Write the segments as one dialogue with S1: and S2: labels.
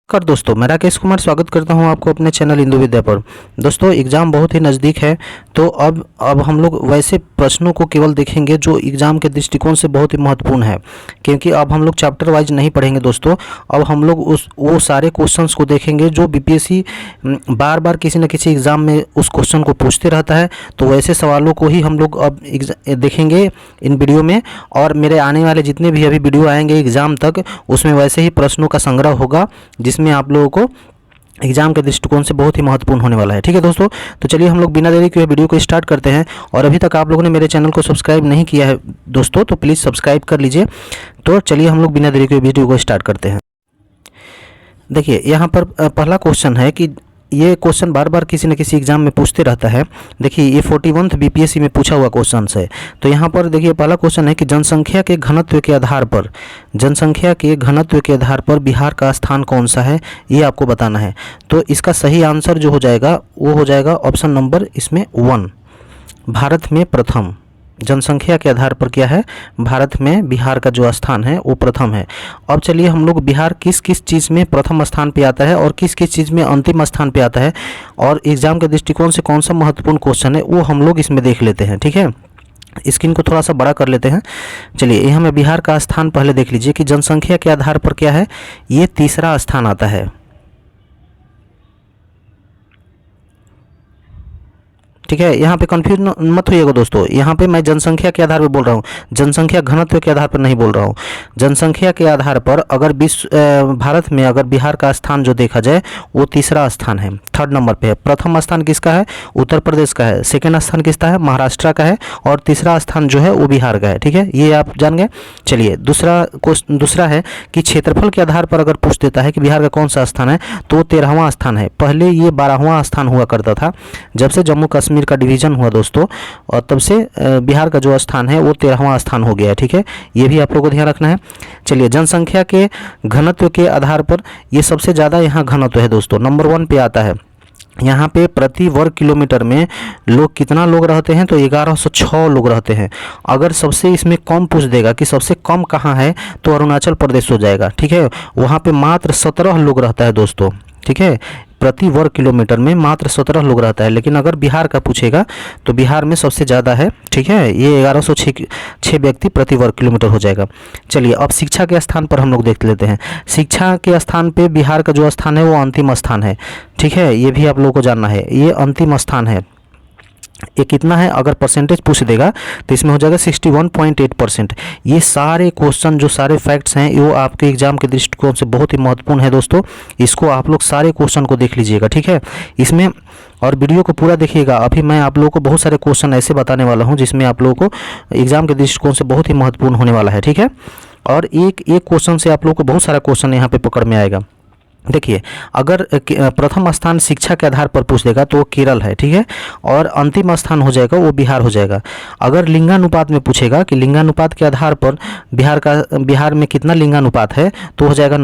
S1: कर दोस्तों, मैं राकेश कुमार स्वागत करता हूं आपको अपने चैनल हिंदू विद्या पर। दोस्तों, एग्ज़ाम बहुत ही नज़दीक है, तो अब हम लोग वैसे प्रश्नों को केवल देखेंगे जो एग्ज़ाम के दृष्टिकोण से बहुत ही महत्वपूर्ण है, क्योंकि अब हम लोग चैप्टर वाइज नहीं पढ़ेंगे दोस्तों। अब हम लोग वो सारे क्वेश्चंस को देखेंगे जो बीपीएससी बार बार किसी न किसी एग्ज़ाम में उस क्वेश्चन को पूछते रहता है। तो वैसे सवालों को ही हम लोग अब देखेंगे इन वीडियो में, और मेरे आने वाले जितने भी अभी वीडियो आएंगे एग्ज़ाम तक, उसमें वैसे ही प्रश्नों का संग्रह होगा जिसमें आप लोगों को एग्जाम के दृष्टिकोण से बहुत ही महत्वपूर्ण होने वाला है। ठीक है दोस्तों, तो चलिए हम लोग बिना देरी के वीडियो को स्टार्ट करते हैं। और अभी तक आप लोगों ने मेरे चैनल को सब्सक्राइब नहीं किया है दोस्तों, तो प्लीज़ सब्सक्राइब कर लीजिए। तो चलिए हम लोग बिना देरी के वीडियो को स्टार्ट करते हैं। देखिए, यहाँ पर पहला क्वेश्चन है कि ये क्वेश्चन बार बार किसी न किसी एग्जाम में पूछते रहता है। देखिए, ये 41th बीपीएससी में पूछा हुआ क्वेश्चन है। तो यहाँ पर देखिए, पहला क्वेश्चन है कि जनसंख्या के घनत्व के आधार पर बिहार का स्थान कौन सा है, ये आपको बताना है। तो इसका सही आंसर जो हो जाएगा वो हो जाएगा ऑप्शन नंबर इसमें 1, भारत में प्रथम। जनसंख्या के आधार पर क्या है, भारत में बिहार का जो स्थान है वो प्रथम है। अब चलिए हम लोग बिहार किस किस चीज़ में प्रथम स्थान पे आता है और किस किस चीज़ में अंतिम स्थान पे आता है, और एग्ज़ाम के दृष्टिकोण से कौन सा महत्वपूर्ण क्वेश्चन है वो हम लोग इसमें देख लेते हैं। ठीक है, स्क्रीन को थोड़ा सा बड़ा कर लेते हैं। चलिए, यहाँ में बिहार का स्थान पहले देख लीजिए कि जनसंख्या के आधार पर क्या है, ये तीसरा स्थान आता है। ठीक है, यहाँ पे कंफ्यूज मत होइएगा दोस्तों, यहाँ पे मैं जनसंख्या के आधार पर बोल रहा हूँ, जनसंख्या घनत्व के आधार पर नहीं बोल रहा हूँ। जनसंख्या के आधार पर अगर भारत में अगर बिहार का स्थान जो देखा जाए वो तीसरा स्थान है, 3rd नंबर पे है। प्रथम स्थान किसका है, उत्तर प्रदेश का है। सेकेंड स्थान किसका है, महाराष्ट्र का है। और तीसरा स्थान जो है वो बिहार का है। ठीक है, ये आप जान गए। चलिए, दूसरा है कि क्षेत्रफल के आधार पर अगर पूछ देता है कि बिहार का कौन सा स्थान है, तो 13वां स्थान है। पहले ये 12वां स्थान हुआ करता था, जब से जम्मू कश्मीर का डिवीजन हुआ दोस्तों, और तब से बिहार का जो स्थान है वो 13वां स्थान हो गया है। ठीक है, ये भी आप लोगों को ध्यान रखना है। चलिए, जनसंख्या के घनत्व के आधार पर ये सबसे ज़्यादा यहाँ घनत्व है दोस्तों, नंबर 1 पे आता है। यहाँ पे प्रति वर्ग किलोमीटर में लोग कितना लोग रहते हैं, तो 1106 लोग रहते हैं। अगर सबसे इसमें कम पूछ देगा कि सबसे कम कहाँ है, तो अरुणाचल प्रदेश हो जाएगा। ठीक है, वहाँ पे मात्र 17 लोग रहता है दोस्तों। ठीक है, प्रति वर्ग किलोमीटर में मात्र 17 लोग रहता है। लेकिन अगर बिहार का पूछेगा तो बिहार में सबसे ज़्यादा है। ठीक है, ये 1106 व्यक्ति प्रति वर्ग किलोमीटर हो जाएगा। चलिए, अब शिक्षा के स्थान पर हम लोग देख लेते हैं। शिक्षा के स्थान पे बिहार का जो स्थान है वो अंतिम स्थान है। ठीक है, ये भी आप लोगों को जानना है, ये अंतिम स्थान है। ये कितना है, अगर परसेंटेज पूछ देगा तो इसमें हो जाएगा 61.8%। ये सारे क्वेश्चन जो सारे फैक्ट्स हैं वो आपके एग्जाम के दृष्टिकोण से बहुत ही महत्वपूर्ण है दोस्तों। इसको आप लोग सारे क्वेश्चन को देख लीजिएगा। ठीक है, इसमें और वीडियो को पूरा देखिएगा। अभी मैं आप लोगों को बहुत सारे क्वेश्चन ऐसे बताने वाला हूँ जिसमें आप लोगों को एग्जाम के दृष्टिकोण से बहुत ही महत्वपूर्ण होने वाला है। ठीक है, और एक क्वेश्चन से आप लोगों को बहुत सारा क्वेश्चन यहाँ पे पकड़ में आएगा। देखिए, अगर प्रथम स्थान शिक्षा के आधार पर पूछ देगा तो वो केरल है। ठीक है, और अंतिम स्थान हो जाएगा वो बिहार हो जाएगा। अगर लिंगानुपात में पूछेगा कि लिंगानुपात के आधार पर बिहार में कितना लिंगानुपात है, तो हो जाएगा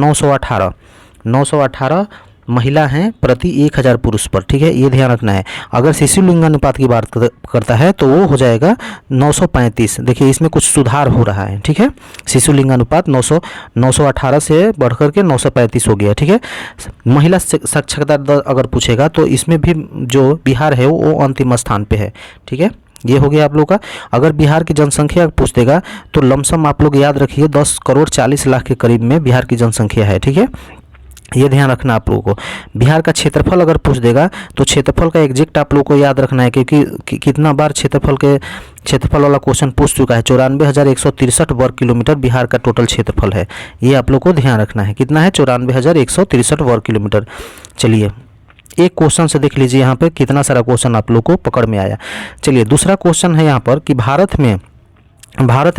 S1: 918 महिला हैं प्रति 1000 पुरुष पर। ठीक है, ये ध्यान रखना है। अगर शिशु लिंगानुपात की बात करता है तो वो हो जाएगा 935। देखिए, इसमें कुछ सुधार हो रहा है। ठीक है, शिशु लिंगानुपात 918 से बढ़कर के 935 हो गया। ठीक है, महिला साक्षरता दर अगर पूछेगा तो इसमें भी जो बिहार है वो अंतिम स्थान पे है। ठीक है, ये हो गया आप लोग का। अगर बिहार की जनसंख्या पूछ देगा तो लमसम आप लोग याद रखिए 10 करोड़ 40 लाख के करीब में बिहार की जनसंख्या है। ठीक है, ये ध्यान रखना आप लोगों को। बिहार का क्षेत्रफल अगर पूछ देगा तो क्षेत्रफल का एग्जैक्ट आप लोगों को याद रखना है, क्योंकि कितना बार क्षेत्रफल वाला क्वेश्चन पूछ चुका है। 94,163 वर्ग किलोमीटर बिहार का टोटल क्षेत्रफल है। ये आप लोग को ध्यान रखना है, कितना है, 94,163 वर्ग किलोमीटर। चलिए, एक क्वेश्चन से देख लीजिए यहाँ पे कितना सारा क्वेश्चन आप लोग को पकड़ में आया। चलिए, दूसरा क्वेश्चन है यहाँ पर कि भारत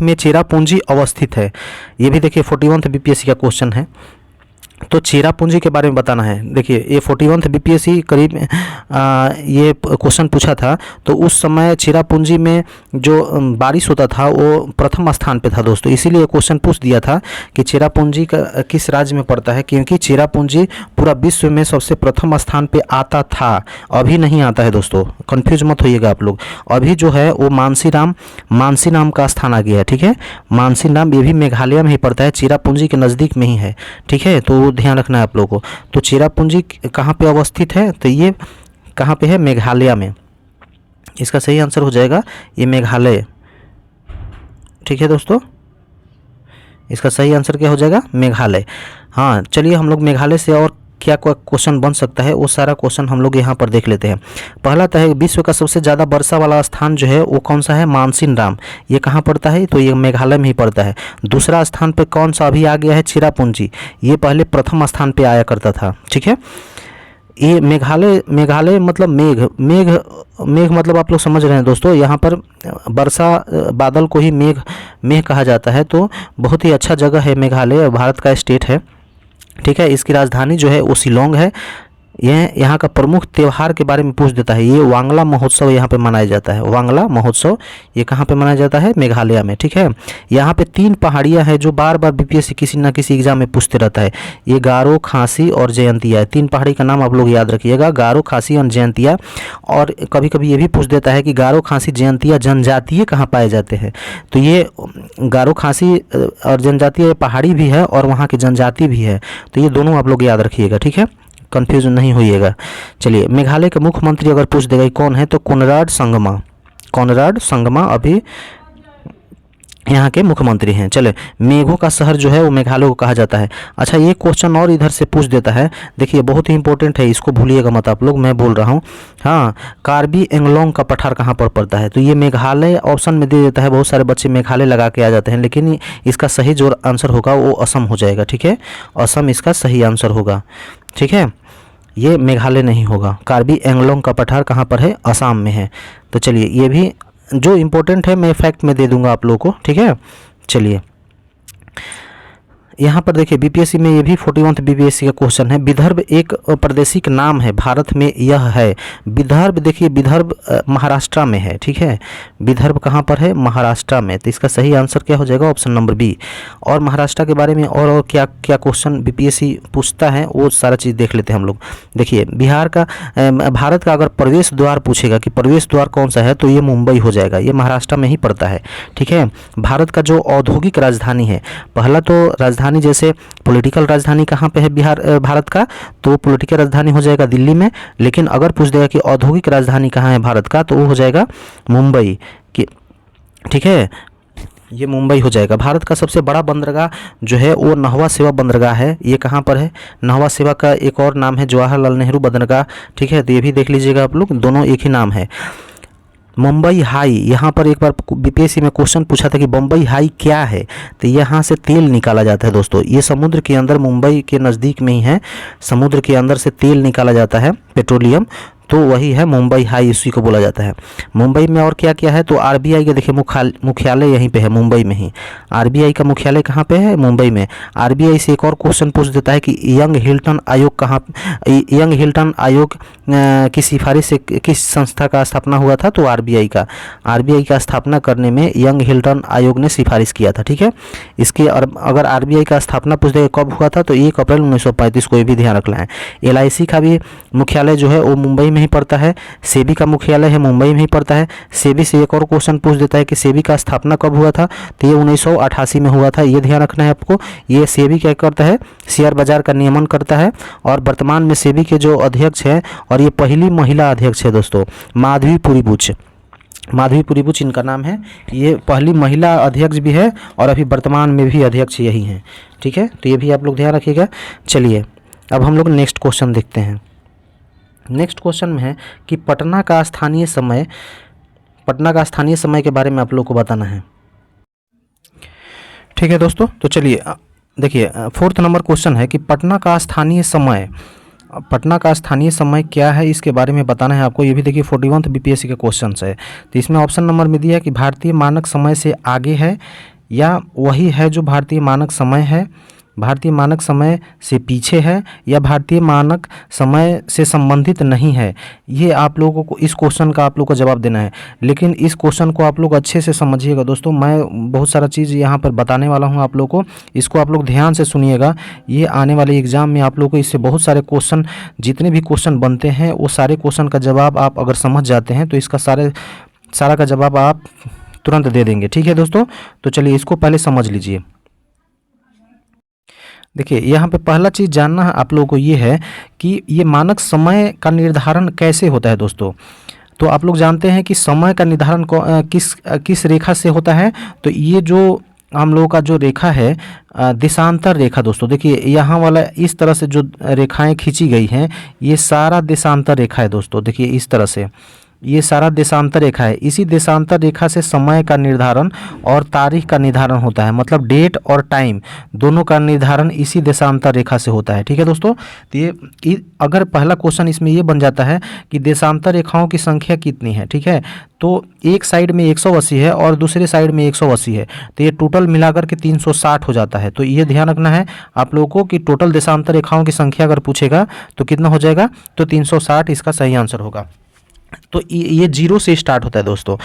S1: में चेरापूंजी अवस्थित है। ये भी देखिए 41th बीपीएससी का क्वेश्चन है। तो चेरापूंजी के बारे में बताना है। देखिए, ये 41th बीपीएससी करीब ये क्वेश्चन पूछा था, तो उस समय चेरापूंजी में जो बारिश होता था वो प्रथम स्थान पे था दोस्तों। इसीलिए क्वेश्चन पूछ दिया था कि चेरापूंजी का किस राज्य में पड़ता है, क्योंकि चेरापूंजी पूरा विश्व में सबसे प्रथम स्थान पे आता था, अभी नहीं आता है दोस्तों। कंफ्यूज मत होइएगा आप लोग। अभी जो है वो मानसी नाम का स्थान आ गया है। ठीक है, मानसी नाम ये भी मेघालय में ही पड़ता है, चेरापूंजी के नज़दीक में ही है। ठीक है, तो ध्यान रखना है आप लोगों को। तो चेरापूंजी कहाँ पे अवस्थित है, तो ये कहाँ पे है, मेघालय में। इसका सही आंसर हो जाएगा ये मेघालय। ठीक है दोस्तों, इसका सही आंसर क्या हो जाएगा, मेघालय। हाँ चलिए, हम लोग मेघालय से और क्या क्वेश्चन बन सकता है वो सारा क्वेश्चन हम लोग यहाँ पर देख लेते हैं। पहला तो है विश्व का सबसे ज़्यादा वर्षा वाला स्थान जो है वो कौन सा है, मानसिन राम। ये कहाँ पड़ता है, तो ये मेघालय में ही पड़ता है। दूसरा स्थान पे कौन सा अभी आ गया है, चेरापूंजी। ये पहले प्रथम स्थान पे आया करता था। ठीक है, ये मेघालय मतलब मेघ मतलब आप लोग समझ रहे हैं दोस्तों, यहाँ पर वर्षा बादल को ही मेघ कहा जाता है। तो बहुत ही अच्छा जगह है मेघालय, भारत का स्टेट है। ठीक है, इसकी राजधानी जो है वो शिलोंग है। यह यहाँ का प्रमुख त्यौहार के बारे में पूछ देता है। ये वांगला महोत्सव यहाँ पे मनाया जाता है। वांगला महोत्सव ये कहाँ पे मनाया जाता है, मेघालय में। ठीक है, यहाँ पे 3 पहाड़ियाँ हैं जो बार बार बीपीएससी किसी ना किसी एग्जाम में पूछते रहता है। ये गारो, खासी और जयंतिया है। 3 पहाड़ी का नाम आप लोग याद रखिएगा, गारो, खासी और जयंतिया। और कभी कभी ये भी पूछ देता है कि गारो, खासी, जयंतिया जनजातीय कहाँ पाए जाते हैं। तो ये गारो, खासी और जनजातीय पहाड़ी भी है और वहाँ की जनजाति भी है। तो ये दोनों आप लोग याद रखिएगा। ठीक है, कंफ्यूजन नहीं होइएगा। चलिए, मेघालय के मुख्यमंत्री अगर पूछ देगा कौन है, तो कोनराड संगमा अभी यहाँ के मुख्यमंत्री हैं। चले, मेघों का शहर जो है वो मेघालय को कहा जाता है। अच्छा, ये क्वेश्चन और इधर से पूछ देता है, देखिए बहुत ही इंपॉर्टेंट है, इसको भूलिएगा मत आप लोग, मैं बोल रहा हूँ। हाँ, कार्बी एंगलोंग का पठार कहाँ पर पड़ता है, तो ये मेघालय ऑप्शन में दे देता है। बहुत सारे बच्चे मेघालय लगा के आ जाते हैं, लेकिन इसका सही जो आंसर होगा वो असम हो जाएगा। ठीक है, असम इसका सही आंसर होगा। ठीक है, ये मेघालय नहीं होगा। कार्बी एंगलोंग का पठार कहाँ पर है, असम में है। तो चलिए, ये भी जो इम्पोर्टेंट है मैं फैक्ट में दे दूंगा आप लोगों को। ठीक है, चलिए यहाँ पर देखिए बीपीएससी में ये भी 41 बीपीएससी का क्वेश्चन है। विदर्भ एक प्रादेशिक नाम है, भारत में यह है। विदर्भ, देखिए विदर्भ महाराष्ट्र में है। ठीक है, विदर्भ कहाँ पर है, महाराष्ट्र में। तो इसका सही आंसर क्या हो जाएगा, ऑप्शन नंबर बी। और महाराष्ट्र के बारे में और क्या क्या क्वेश्चन बीपीएससी पूछता है वो सारा चीज़ देख लेते हैं हम लोग। देखिए बिहार का भारत का अगर प्रवेश द्वार पूछेगा कि प्रवेश द्वार कौन सा है, तो ये मुंबई हो जाएगा। ये महाराष्ट्र में ही पड़ता है। ठीक है, भारत का जो औद्योगिक राजधानी है, पहला तो राजधानी जैसे पॉलिटिकल राजधानी कहाँ पे है भारत का, तो पॉलिटिकल राजधानी हो जाएगा दिल्ली में। लेकिन अगर पूछ देगा कि औद्योगिक राजधानी कहाँ है भारत का, तो वो हो जाएगा मुंबई की। ठीक है, ये मुंबई हो जाएगा। भारत का सबसे बड़ा बंदरगाह जो है वो नहवा सेवा बंदरगाह है। ये कहाँ पर है, नहवा सेवा का एक और नाम है जवाहरलाल नेहरू बंदरगाह। ठीक है, तो ये भी देख लीजिएगा आप लोग, दोनों एक ही नाम है। मुंबई हाई, यहाँ पर एक बार बीपीएससी में क्वेश्चन पूछा था कि मुंबई हाई क्या है, तो यहाँ से तेल निकाला जाता है दोस्तों। ये समुद्र के अंदर, मुंबई के नज़दीक में ही है, समुद्र के अंदर से तेल निकाला जाता है, पेट्रोलियम। तो वही है मुंबई हाई, इसी को बोला जाता है। मुंबई में और क्या क्या है, तो आरबीआई का देखिए मुख्यालय यहीं पे है, मुंबई में ही। आरबीआई का मुख्यालय कहाँ पे है, मुंबई में। आरबीआई से एक और क्वेश्चन पूछ देता है कि यंग हिल्टन आयोग की सिफारिश से किस संस्था का स्थापना हुआ था, तो आरबीआई का स्थापना करने में यंग हिल्टन आयोग ने सिफारिश किया था। ठीक है, इसके अगर आरबीआई का स्थापना पूछ देगा कब हुआ था, तो 1 अप्रैल 1935 को, ये भी ध्यान रखना है। एलआईसी का भी मुख्यालय जो है वो मुंबई में ही पड़ता है। सेबी का मुख्यालय है मुंबई में ही पड़ता है। सेबी से एक और क्वेश्चन पूछ देता है कि सेबी का स्थापना कब हुआ था, तो ये 1988 में हुआ था। ये ध्यान रखना है आपको। ये सेबी क्या करता है, शेयर बाजार का नियमन करता है। और वर्तमान में सेबी के जो अध्यक्ष हैं, और ये पहली महिला अध्यक्ष है दोस्तों, माधवीपुरी बुच इनका नाम है। ये पहली महिला अध्यक्ष भी है और अभी वर्तमान में भी अध्यक्ष यही हैं। ठीक है, तो ये भी आप लोग ध्यान रखिएगा। चलिए, अब हम लोग नेक्स्ट क्वेश्चन देखते हैं। नेक्स्ट क्वेश्चन में है कि पटना का स्थानीय समय के बारे में आप लोग को बताना है। ठीक है दोस्तों, तो चलिए देखिए 4th नंबर क्वेश्चन है कि पटना का स्थानीय समय क्या है, इसके बारे में बताना है आपको। ये भी देखिए 41 बीपीएससी के क्वेश्चन है। तो इसमें ऑप्शन नंबर में दिया है कि भारतीय मानक समय से आगे है, या वही है जो भारतीय मानक समय है, भारतीय मानक समय से पीछे है, या भारतीय मानक समय से संबंधित नहीं है। ये आप लोगों को, इस क्वेश्चन का आप लोग को जवाब देना है। लेकिन इस क्वेश्चन को आप लोग अच्छे से समझिएगा दोस्तों। मैं बहुत सारा चीज़ यहाँ पर बताने वाला हूँ आप लोग को, इसको आप लोग ध्यान से सुनिएगा। ये आने वाले एग्ज़ाम में आप लोग को इससे बहुत सारे क्वेश्चन, जितने भी क्वेश्चन बनते हैं वो सारे क्वेश्चन का जवाब आप अगर समझ जाते हैं तो इसका सारा का जवाब आप तुरंत दे देंगे। ठीक है दोस्तों, तो चलिए इसको पहले समझ लीजिए। देखिए यहाँ पे पहला चीज़ जानना है आप लोगों को ये है कि ये मानक समय का निर्धारण कैसे होता है दोस्तों। तो आप लोग जानते हैं कि समय का निर्धारण किस रेखा से होता है। तो ये जो हम लोगों का जो रेखा है देशांतर रेखा दोस्तों, देखिए यहाँ वाला इस तरह से जो रेखाएं खींची गई हैं ये सारा देशांतर रेखा है दोस्तों। देखिए इस तरह से ये सारा देशांतर रेखा है। इसी देशांतर रेखा से समय का निर्धारण और तारीख का निर्धारण होता है, मतलब डेट और टाइम दोनों का निर्धारण इसी देशांतर रेखा से होता है। ठीक है दोस्तों। तो ये अगर पहला क्वेश्चन इसमें ये बन जाता है कि देशांतर रेखाओं की संख्या कितनी है, ठीक है, तो एक साइड में 180 है और दूसरे साइड में 180 है, तो ये टोटल मिलाकर के 360 हो जाता है। तो ये ध्यान रखना है आप लोगों को कि टोटल देशांतर रेखाओं की संख्या अगर पूछेगा तो कितना हो जाएगा, तो 360 इसका सही आंसर होगा। तो ये 0 से स्टार्ट होता है दोस्तों,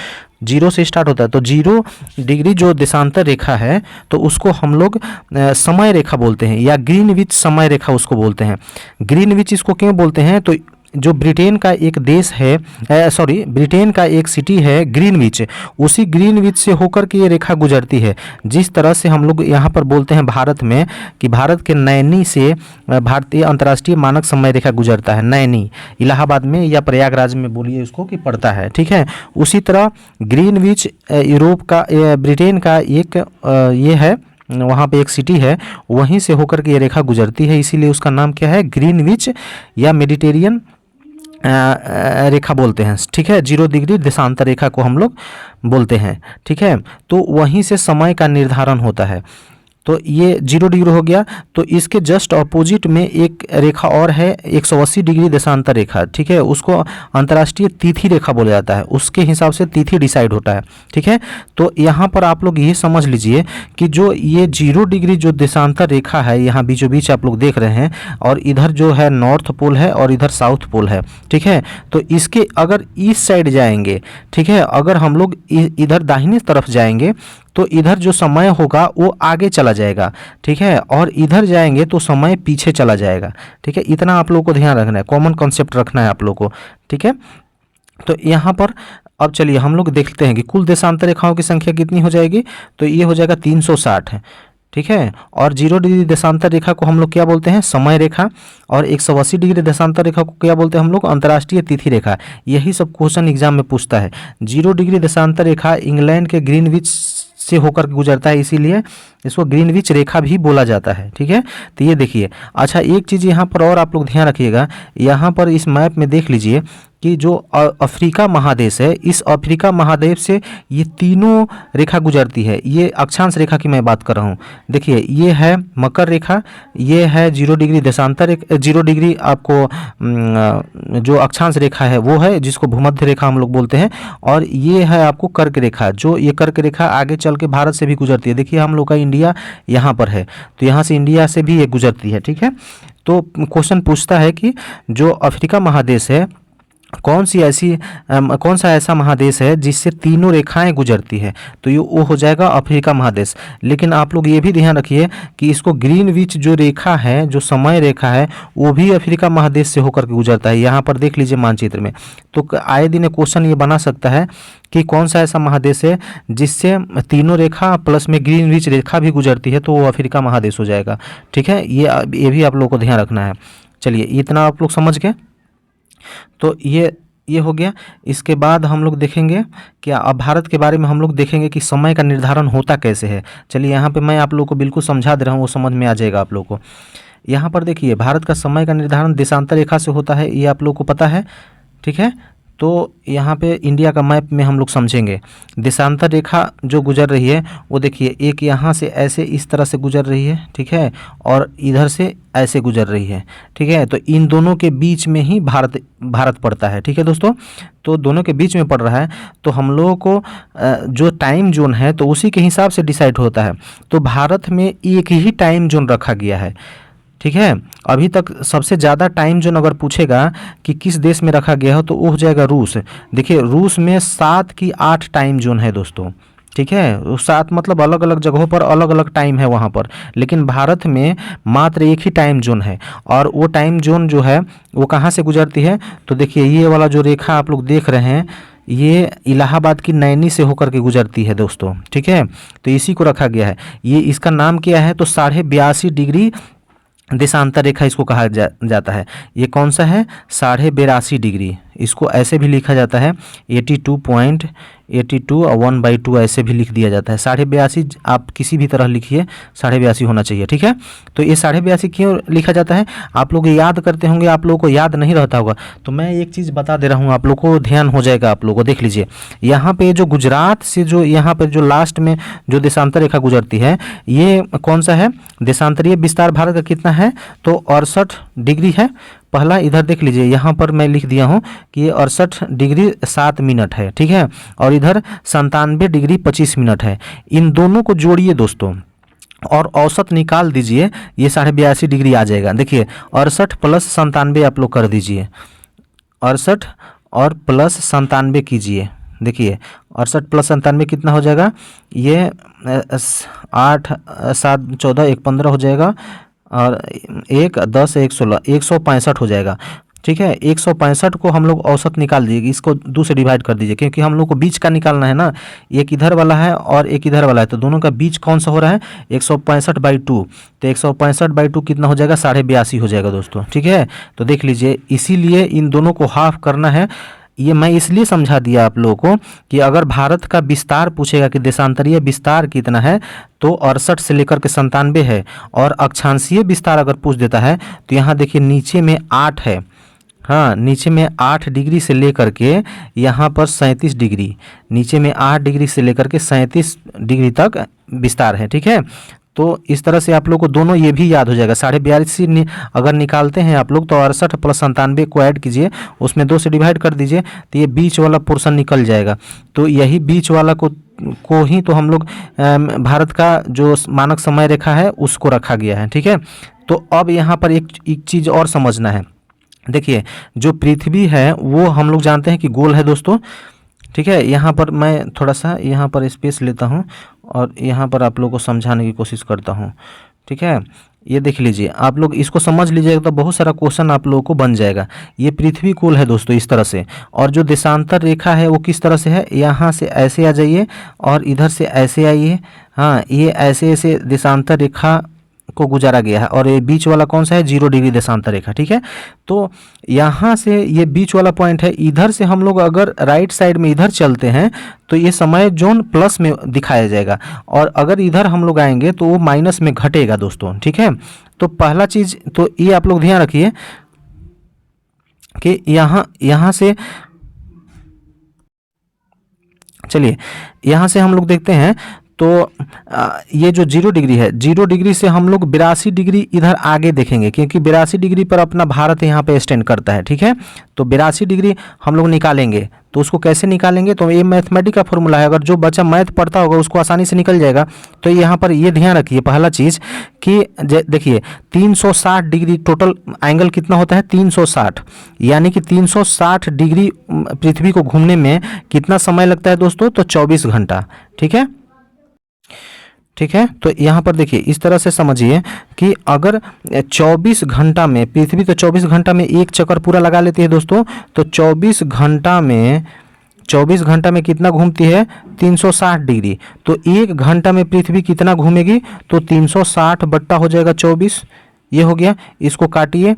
S1: 0 से स्टार्ट होता है। तो 0 डिग्री जो देशांतर रेखा है तो उसको हम लोग समय रेखा बोलते हैं, या ग्रीनविच समय रेखा उसको बोलते हैं। ग्रीनविच इसको क्यों बोलते हैं, तो जो ब्रिटेन का एक देश है, ब्रिटेन का एक सिटी है ग्रीनविच, उसी ग्रीनविच से होकर के ये रेखा गुजरती है। जिस तरह से हम लोग यहाँ पर बोलते हैं भारत में कि भारत के नैनी से भारतीय अंतर्राष्ट्रीय मानक समय रेखा गुजरता है, नैनी इलाहाबाद में या प्रयागराज में बोलिए उसको कि पड़ता है, ठीक है। उसी तरह ग्रीनविच यूरोप का ब्रिटेन का एक ये है, वहाँ पे एक सिटी है, वहीं से होकर के ये रेखा गुजरती है, इसीलिए उसका नाम क्या है, ग्रीनविच या मेडिटेरियन रेखा बोलते हैं, ठीक है। 0 डिग्री देशांतर रेखा को हम लोग बोलते हैं, ठीक है। तो वहीं से समय का निर्धारण होता है। तो ये 0 डिग्री हो गया। तो इसके जस्ट अपोजिट में एक रेखा और है 180 डिग्री देशांतर रेखा, ठीक है, उसको अंतर्राष्ट्रीय तिथि रेखा बोला जाता है, उसके हिसाब से तिथि डिसाइड होता है, ठीक है। तो यहाँ पर आप लोग ये समझ लीजिए कि जो ये 0 डिग्री जो देशांतर रेखा है यहाँ बीचों बीच आप लोग देख रहे हैं, और इधर जो है नॉर्थ पोल है और इधर साउथ पोल है, ठीक है। तो इसके अगर इस साइड जाएंगे, ठीक है, अगर हम लोग इधर दाहिनी तरफ जाएंगे तो इधर जो समय होगा वो आगे चला जाएगा, ठीक है, और इधर जाएंगे तो समय पीछे चला जाएगा, ठीक है। इतना आप लोगों को ध्यान रखना है, कॉमन कॉन्सेप्ट रखना है आप लोगों को, ठीक है। तो यहाँ पर अब चलिए हम लोग देखते हैं कि कुल देशांतर रेखाओं की संख्या कितनी हो जाएगी, तो ये हो जाएगा 360 है, ठीक है। और 0 डिग्री देशांतर रेखा को हम लोग क्या बोलते हैं, समय रेखा, और 180 डिग्री देशांतर रेखा को क्या बोलते हैं हम लोग, अंतर्राष्ट्रीय तिथि रेखा। यही सब क्वेश्चन एग्जाम में पूछता है। 0 डिग्री देशांतर रेखा इंग्लैंड के ग्रीनविच से होकर गुजरता है, इसीलिए इसको ग्रीनविच रेखा भी बोला जाता है, ठीक है। तो ये देखिए, अच्छा एक चीज़ यहाँ पर और आप लोग ध्यान रखिएगा, यहाँ पर इस मैप में देख लीजिए कि जो अफ्रीका महादेश है, इस अफ्रीका महादेश से ये तीनों रेखा गुजरती है। ये अक्षांश रेखा की मैं बात कर रहा हूँ। देखिए ये है मकर रेखा, ये है 0 डिग्री देशांतर 0 डिग्री आपको जो अक्षांश रेखा है वो है, जिसको भूमध्य रेखा हम लोग बोलते हैं, और ये है आपको कर्क रेखा, जो ये कर्क रेखा आगे चल के भारत से भी गुजरती है। देखिए हम लोग का इंडिया यहाँ पर है, तो यहाँ से इंडिया से भी ये गुजरती है, ठीक है। तो क्वेश्चन पूछता है कि जो अफ्रीका महादेश है कौन सा ऐसा महादेश है जिससे तीनों रेखाएं गुजरती है, तो ये वो हो जाएगा अफ्रीका महादेश। लेकिन आप लोग ये भी ध्यान रखिए कि इसको ग्रीनविच जो रेखा है, जो समय रेखा है, वो भी अफ्रीका महादेश से होकर के गुजरता है। यहाँ पर देख लीजिए मानचित्र में, तो आए दिन क्वेश्चन ये बना सकता है कि कौन सा ऐसा महादेश है जिससे तीनों रेखा प्लस में ग्रीनविच रेखा भी गुजरती है, तो वो अफ्रीका महादेश हो जाएगा, ठीक है। ये भी आप लोग को ध्यान रखना है। चलिए इतना आप लोग समझ गए। तो ये हो गया। इसके बाद हम लोग देखेंगे क्या, अब भारत के बारे में हम लोग देखेंगे कि समय का निर्धारण होता कैसे है। चलिए यहाँ पे मैं आप लोगों को बिल्कुल समझा दे रहा हूँ, वो समझ में आ जाएगा आप लोगों को। यहाँ पर देखिए भारत का समय का निर्धारण देशांतर रेखा से होता है, ये आप लोगों को पता है, ठीक है। तो यहाँ पे इंडिया का मैप में हम लोग समझेंगे देशांतर रेखा जो गुजर रही है, वो देखिए एक यहाँ से ऐसे इस तरह से गुजर रही है, ठीक है, और इधर से ऐसे गुजर रही है, ठीक है। तो इन दोनों के बीच में ही भारत पड़ता है, ठीक है दोस्तों। तो दोनों के बीच में पड़ रहा है, तो हम लोगों को जो टाइम जोन है तो उसी के हिसाब से डिसाइड होता है। तो भारत में एक ही टाइम जोन रखा गया है, ठीक है। अभी तक सबसे ज़्यादा टाइम जोन अगर पूछेगा कि किस देश में रखा गया हो तो वो हो जाएगा रूस। देखिए रूस में 7 की 8 टाइम जोन है दोस्तों, ठीक है। 7 मतलब अलग अलग जगहों पर अलग अलग टाइम है वहाँ पर, लेकिन भारत में मात्र एक ही टाइम जोन है। और वो टाइम जोन जो है वो कहाँ से गुजरती है, तो देखिए ये वाला जो रेखा आप लोग देख रहे हैं, ये इलाहाबाद की नैनी से होकर के गुजरती है दोस्तों, ठीक है। तो इसी को रखा गया है। ये इसका नाम क्या है, तो 82.5 डिग्री देशांतर रेखा इसको कहा जाता है। ये कौन सा है? 82.5 डिग्री। इसको ऐसे भी लिखा जाता है 82.82 और 1/2 ऐसे भी लिख दिया जाता है। 82.5 आप किसी भी तरह लिखिए, 82.5 होना चाहिए, ठीक है। तो ये 82.5 क्यों लिखा जाता है? आप लोग याद करते होंगे, आप लोगों को याद नहीं रहता होगा, तो मैं एक चीज़ बता दे रहा हूँ, आप लोग को ध्यान हो जाएगा। आप लोगों को देख लीजिए, यहाँ पे जो गुजरात से जो यहाँ पर जो लास्ट में जो देशांतर रेखा गुजरती है, ये कौन सा है? देशांतरीय विस्तार भारत का कितना है? तो 68 डिग्री है। पहला इधर देख लीजिए, यहाँ पर मैं लिख दिया हूँ कि ये 68 डिग्री 7 मिनट है, ठीक है। और इधर 97 डिग्री 25 मिनट है। इन दोनों को जोड़िए दोस्तों और औसत निकाल दीजिए, ये 82.5 डिग्री आ जाएगा। देखिए 68 प्लस 97 आप लोग कर दीजिए, 68 और प्लस 97 कीजिए। देखिए 68 प्लस 97 कितना हो जाएगा? ये 8 7 14 1 15 हो जाएगा, और 1 10 1 16 165 हो जाएगा, ठीक है। 165 को हम लोग औसत निकाल दीजिए, इसको 2 से डिवाइड कर दीजिए, क्योंकि हम लोग को बीच का निकालना है ना। एक इधर वाला है और एक इधर वाला है, तो दोनों का बीच कौन सा हो रहा है? 165/2। तो 165/2 कितना हो जाएगा? 82.5 हो जाएगा दोस्तों, ठीक है। तो देख लीजिए, इसीलिए इन दोनों को हाफ करना है। ये मैं इसलिए समझा दिया आप लोगों को कि अगर भारत का विस्तार पूछेगा कि देशांतरीय विस्तार कितना है, तो 68 से लेकर के 97 है। और अक्षांशीय विस्तार अगर पूछ देता है तो यहाँ देखिए नीचे में 8 है, हाँ, नीचे में 8 डिग्री से लेकर के यहाँ पर 37 डिग्री, नीचे में 8 डिग्री से लेकर के 37 डिग्री तक विस्तार है, ठीक है। तो इस तरह से आप लोग को दोनों ये भी याद हो जाएगा। 82.5 अगर निकालते हैं आप लोग, तो 68 प्लस 97 को ऐड कीजिए, उसमें 2 से डिवाइड कर दीजिए, तो ये बीच वाला पोर्शन निकल जाएगा। तो यही बीच वाला को ही तो हम लोग भारत का जो मानक समय रेखा है उसको रखा गया है, ठीक है। तो अब यहाँ पर एक चीज़ और समझना है। देखिए, जो पृथ्वी है वो हम लोग जानते हैं कि गोल है दोस्तों, ठीक है। यहाँ पर मैं थोड़ा सा यहाँ पर स्पेस लेता हूँ और यहाँ पर आप लोगों को समझाने की कोशिश करता हूँ, ठीक है। ये देख लीजिए, आप लोग इसको समझ लीजिएगा तो बहुत सारा क्वेश्चन आप लोगों को बन जाएगा। ये पृथ्वी गोल है दोस्तों इस तरह से, और जो देशांतर रेखा है वो किस तरह से है? यहाँ से ऐसे आ जाइए और इधर से ऐसे आइए, हाँ, ये ऐसे ऐसे देशांतर रेखा को गुजारा गया है। और ये बीच वाला कौन सा है? 0 डिग्री देशांतर रेखा, ठीक है। तो यहाँ से ये बीच वाला पॉइंट है, इधर से हम लोग अगर राइट साइड में इधर चलते हैं तो ये समय जोन प्लस में दिखाया जाएगा, और अगर इधर हम लोग आएंगे तो वो माइनस में घटेगा दोस्तों, ठीक है। तो पहला चीज़ तो ये आप लोग ध्यान रखिए कि यहाँ से चलिए, यहाँ से हम लोग देखते हैं तो ये जो 0 डिग्री है, 0 डिग्री से हम लोग 82 डिग्री इधर आगे देखेंगे, क्योंकि 82 डिग्री पर अपना भारत यहाँ पे स्टैंड करता है, ठीक है। तो 82 डिग्री हम लोग निकालेंगे, तो उसको कैसे निकालेंगे? तो ये मैथमेटिक्स का फॉर्मूला है, अगर जो बच्चा मैथ पढ़ता होगा उसको आसानी से निकल जाएगा। तो यहाँ पर ये ध्यान रखिए पहला चीज़ कि देखिए 360 डिग्री टोटल एंगल कितना होता है? 360, यानी कि 360 डिग्री पृथ्वी को घूमने में कितना समय लगता है दोस्तों? तो 24 घंटा, ठीक है, ठीक है। तो यहाँ पर देखिए इस तरह से समझिए कि अगर 24 घंटा में पृथ्वी तो 24 घंटा में एक चक्कर पूरा लगा लेती है दोस्तों, तो 24 घंटा में कितना घूमती है? 360 डिग्री। तो 1 घंटा में पृथ्वी कितना घूमेगी? तो 360 बट्टा हो जाएगा 24, ये हो गया। इसको काटिए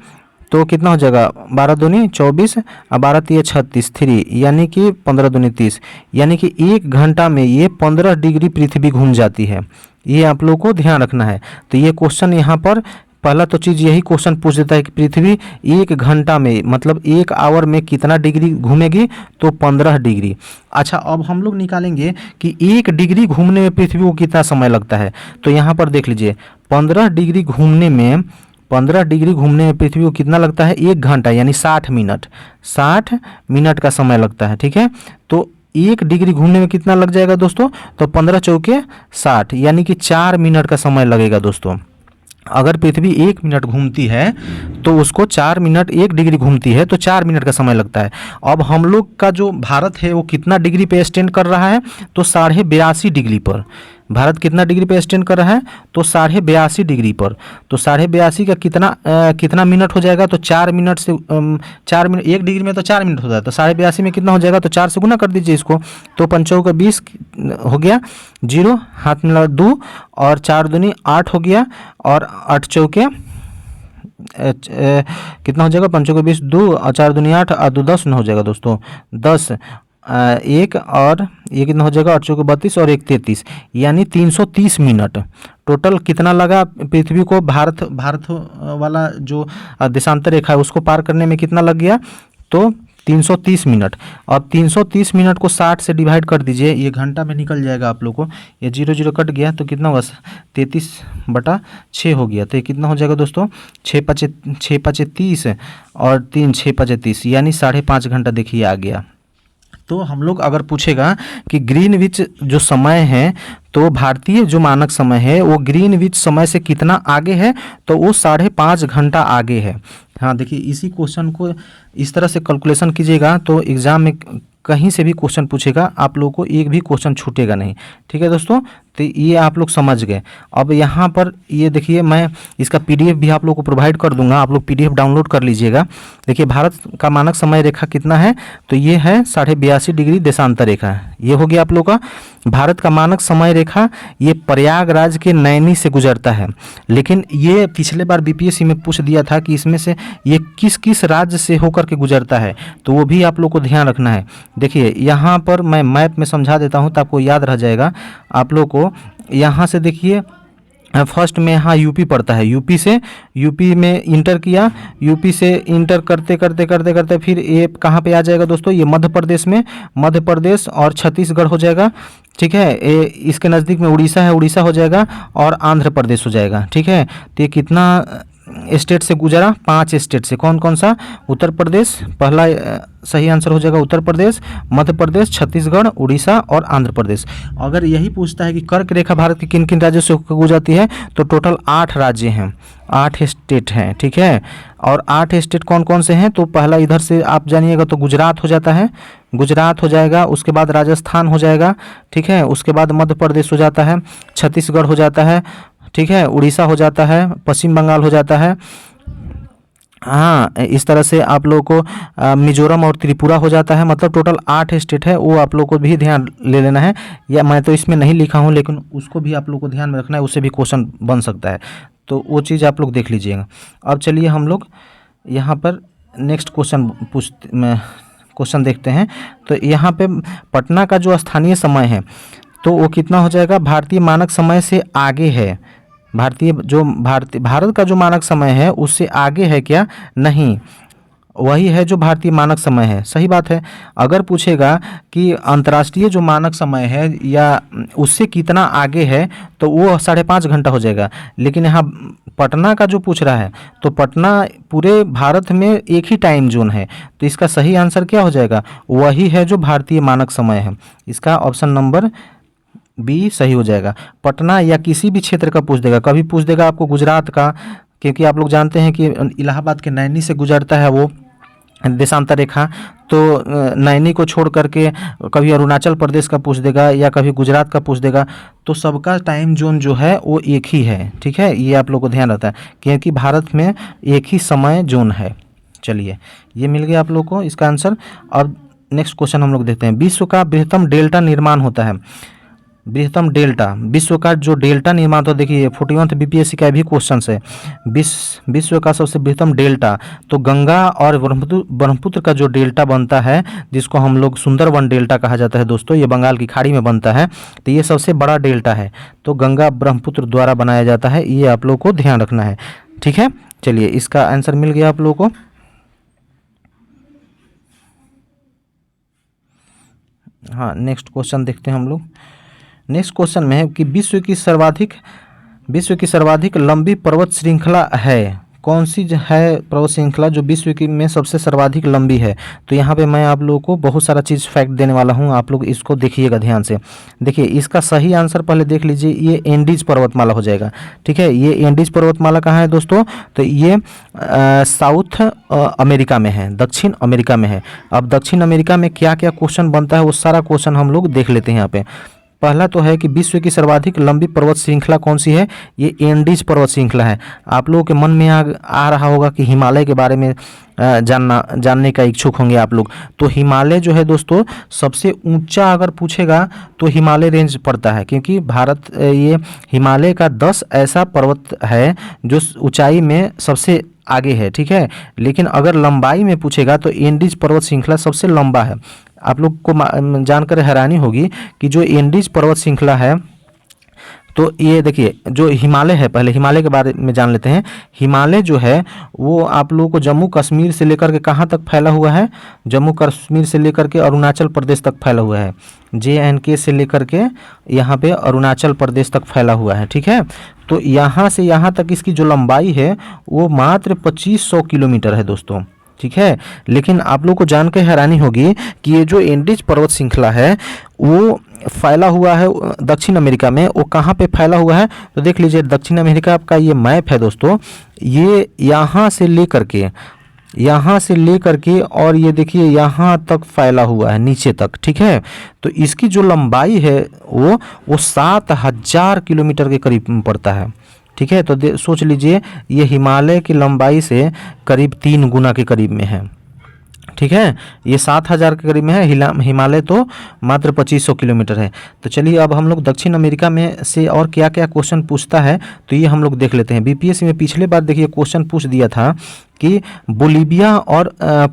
S1: तो कितना हो जाएगा? 12 दूनी 24 और 12 तिये 36, 3, यानी कि 15 दूनी 30, यानी कि 1 घंटा में ये 15 डिग्री पृथ्वी घूम जाती है। ये आप लोगों को ध्यान रखना है। तो ये क्वेश्चन यहाँ पर पहला तो चीज़ यही क्वेश्चन पूछ देता है कि पृथ्वी 1 घंटा में मतलब 1 आवर में कितना डिग्री घूमेगी? तो 15 डिग्री। अच्छा, अब हम लोग निकालेंगे कि 1 डिग्री घूमने में पृथ्वी को कितना समय लगता है। तो यहाँ पर देख लीजिए 15 डिग्री घूमने में पृथ्वी को कितना लगता है? 1 घंटा, यानी 60 मिनट का समय लगता है, ठीक है। तो 1 डिग्री घूमने में कितना लग जाएगा दोस्तों? तो 15 चौके 60, यानी कि 4 मिनट का समय लगेगा दोस्तों। अगर पृथ्वी 1 मिनट घूमती है तो उसको 4 मिनट, 1 डिग्री घूमती है तो 4 मिनट का समय लगता है। अब हम लोग का जो भारत है वो कितना डिग्री पे स्टैंड कर रहा है? तो 82.5 डिग्री पर। भारत कितना डिग्री पे स्टैंड कर रहा है? तो 82.5 डिग्री पर। तो 82.5 का कितना मिनट हो जाएगा? तो 4 मिनट से 4 मिनट, 1 डिग्री में तो 4 मिनट होता है, तो 82.5 में कितना हो जाएगा? तो 4 से गुना कर दीजिए इसको, तो 5 का 20 हो गया, 0 हाथ मिला 2 और 4 दूनी 8 हो गया, और 8 चौके कितना हो जाएगा, 5 को 20, 2 और 4 दूनी 8 और 2 10 न हो जाएगा दोस्तों, 10 एक और ये कितना हो जाएगा, 8 चौके 32 और 1 33, यानी 330 मिनट टोटल कितना लगा पृथ्वी को भारत वाला जो देशांतर रेखा है उसको पार करने में कितना लग गया, तो 330 मिनट। अब 330 मिनट को 60 से डिवाइड कर दीजिए, ये घंटा में निकल जाएगा आप लोग को, ये 0 0 कट गया तो कितना होगा, 33/6 हो गया। तो ये कितना हो जाएगा दोस्तों, 6 5 30 और 3 6 5 30, यानी 5.5 घंटा देखिए आ गया। तो हम लोग अगर पूछेगा कि ग्रीनविच जो समय है, तो भारतीय जो मानक समय है वो ग्रीनविच समय से कितना आगे है, तो वो 5.5 घंटा आगे है। हाँ देखिए, इसी क्वेश्चन को इस तरह से कैलकुलेशन कीजिएगा तो एग्ज़ाम में कहीं से भी क्वेश्चन पूछेगा, आप लोगों को एक भी क्वेश्चन छूटेगा नहीं। ठीक है दोस्तों, तो ये आप लोग समझ गए। अब यहाँ पर ये देखिए, मैं इसका पीडीएफ भी आप लोग को प्रोवाइड कर दूंगा, आप लोग पीडीएफ डाउनलोड कर लीजिएगा। देखिए भारत का मानक समय रेखा कितना है, तो ये है 82.5 डिग्री देशांतर रेखा है, ये हो गया आप लोग का भारत का मानक समय रेखा। ये प्रयागराज के नैनी से गुजरता है, लेकिन ये पिछले बार बीपीएससी में पूछ दिया था कि इसमें से ये किस किस राज्य से होकर के गुजरता है, तो वो भी आप लोग को ध्यान रखना है। देखिए यहाँ पर मैं मैप में समझा देता हूँ तो आपको याद रह जाएगा आप लोग को। यहाँ से देखिए, फर्स्ट में यहाँ यूपी पड़ता है, यूपी में इंटर किया, यूपी से इंटर करते करते करते करते फिर ये कहाँ पे आ जाएगा दोस्तों, ये मध्य प्रदेश में, मध्य प्रदेश और छत्तीसगढ़ हो जाएगा। ठीक है, ये इसके नज़दीक में उड़ीसा है, उड़ीसा हो जाएगा और आंध्र प्रदेश हो जाएगा। ठीक है, तो ये कितना स्टेट से गुजरा, 5 स्टेट से, कौन कौन सा, उत्तर प्रदेश, पहला सही आंसर हो जाएगा उत्तर प्रदेश, मध्य प्रदेश, छत्तीसगढ़, उड़ीसा और आंध्र प्रदेश। अगर यही पूछता है कि कर्क रेखा भारत के किन किन राज्यों से होकर गुजरती है, तो टोटल 8 राज्य हैं, 8 स्टेट हैं। ठीक है, और 8 स्टेट कौन कौन से हैं, तो पहला इधर से आप जानिएगा तो गुजरात हो जाता है, गुजरात हो जाएगा, उसके बाद राजस्थान हो जाएगा। ठीक है, उसके बाद मध्य प्रदेश हो जाता है, छत्तीसगढ़ हो जाता है, ठीक है, उड़ीसा हो जाता है, पश्चिम बंगाल हो जाता है। हाँ, इस तरह से आप लोगों को मिजोरम और त्रिपुरा हो जाता है। मतलब टोटल 8 स्टेट है, वो आप लोग को भी ध्यान ले लेना है, या मैं तो इसमें नहीं लिखा हूँ लेकिन उसको भी आप लोग को ध्यान में रखना है, उससे भी क्वेश्चन बन सकता है, तो वो चीज़ आप लोग देख लीजिएगा। अब चलिए हम लोग यहाँ पर नेक्स्ट क्वेश्चन देखते हैं। तो यहाँ पे पटना का जो स्थानीय समय है, तो वो कितना हो जाएगा, भारतीय मानक समय से आगे है। भारत का जो मानक समय है उससे आगे है क्या, नहीं, वही है जो भारतीय मानक समय है। सही बात है। अगर पूछेगा कि अंतर्राष्ट्रीय जो मानक समय है या उससे कितना आगे है, तो वो 5.5 घंटा हो जाएगा। लेकिन यहाँ पटना का जो पूछ रहा है, तो पटना पूरे भारत में एक ही टाइम जोन है, तो इसका सही आंसर क्या हो जाएगा, वही है जो भारतीय मानक समय है। इसका ऑप्शन नंबर बी सही हो जाएगा। पटना या किसी भी क्षेत्र का पूछ देगा, कभी पूछ देगा आपको गुजरात का, क्योंकि आप लोग जानते हैं कि इलाहाबाद के नैनी से गुजरता है वो देशांतर रेखा, तो नैनी को छोड़ करके कभी अरुणाचल प्रदेश का पूछ देगा या कभी गुजरात का पूछ देगा, तो सबका टाइम जोन जो है वो एक ही है। ठीक है, ये आप लोग को ध्यान रहता है, क्योंकि भारत में एक ही समय जोन है। चलिए, ये मिल गया आप लोग को इसका आंसर। अब नेक्स्ट क्वेश्चन हम लोग देखते हैं। विश्व का बृहत्तम डेल्टा निर्माण होता है, बृहत्तम डेल्टा, विश्व का जो डेल्टा निर्माण होता है, देखिए 41 बीपीएससी का भी क्वेश्चन है, विश्व का सबसे बृहत्तम डेल्टा, तो गंगा और ब्रह्मपुत्र का जो डेल्टा बनता है, जिसको हम लोग सुंदरवन डेल्टा कहा जाता है दोस्तों, ये बंगाल की खाड़ी में बनता है, तो ये सबसे बड़ा डेल्टा है, तो गंगा ब्रह्मपुत्र द्वारा बनाया जाता है, ये आप लोग को ध्यान रखना है। ठीक है, चलिए इसका आंसर मिल गया आप लोगों को। हाँ, नेक्स्ट क्वेश्चन देखते हैं हम लोग। नेक्स्ट क्वेश्चन में है कि विश्व की सर्वाधिक लंबी पर्वत श्रृंखला है, कौन सी है पर्वत श्रृंखला जो विश्व की में सबसे सर्वाधिक लंबी है। तो यहाँ पे मैं आप लोगों को बहुत सारा चीज़ फैक्ट देने वाला हूँ, आप लोग इसको देखिएगा ध्यान से। देखिए इसका सही आंसर पहले देख लीजिए, ये एंडीज पर्वतमाला हो जाएगा। ठीक है, ये एंडीज पर्वतमाला कहाँ है दोस्तों, तो ये साउथ अमेरिका में है, दक्षिण अमेरिका में है। अब दक्षिण अमेरिका में क्या क्या क्वेश्चन बनता है वो सारा क्वेश्चन हम लोग देख लेते हैं यहाँ पे। पहला तो है कि विश्व की सर्वाधिक लंबी पर्वत श्रृंखला कौन सी है, ये एंडीज पर्वत श्रृंखला है। आप लोगों के मन में आ रहा होगा कि हिमालय के बारे में जानने का इच्छुक होंगे आप लोग। तो हिमालय जो है दोस्तों, सबसे ऊंचा अगर पूछेगा तो हिमालय रेंज पड़ता है, क्योंकि ये हिमालय का 10 ऐसा पर्वत है जो ऊंचाई में सबसे आगे है, ठीक है। लेकिन अगर लंबाई में पूछेगा तो एंडीज पर्वत श्रृंखला सबसे लंबा है। आप लोग को जानकर हैरानी होगी कि जो एंडीज पर्वत श्रृंखला है, तो ये देखिए जो हिमालय है, पहले हिमालय के बारे में जान लेते हैं। हिमालय जो है वो आप लोगों को जम्मू कश्मीर से लेकर के कहाँ तक फैला हुआ है, जम्मू कश्मीर से लेकर के अरुणाचल प्रदेश तक फैला हुआ है। JNK से लेकर के यहाँ पे अरुणाचल प्रदेश तक फैला हुआ है, ठीक है। तो यहाँ से यहाँ तक इसकी जो लंबाई है वो मात्र 2500 किलोमीटर है दोस्तों, ठीक है। लेकिन आप लोग को जान के हैरानी होगी कि ये जो एंडीज पर्वत श्रृंखला है वो फैला हुआ है दक्षिण अमेरिका में। वो कहाँ पे फैला हुआ है तो देख लीजिए, दक्षिण अमेरिका का ये मैप है दोस्तों। ये यहाँ से लेकर के और ये देखिए यहाँ तक फैला हुआ है नीचे तक, ठीक है। तो इसकी जो लंबाई है वो 7000 किलोमीटर के करीब पड़ता है, ठीक है। तो सोच लीजिए ये हिमालय की लंबाई से करीब 3 गुना के करीब में है, ठीक है। ये 7000 के करीब में है, हिमालय तो मात्र 2500 किलोमीटर है। तो चलिए अब हम लोग दक्षिण अमेरिका में से और क्या क्या क्वेश्चन पूछता है तो ये हम लोग देख लेते हैं। BPSC में पिछले बार देखिए क्वेश्चन पूछ दिया था कि बोलीविया और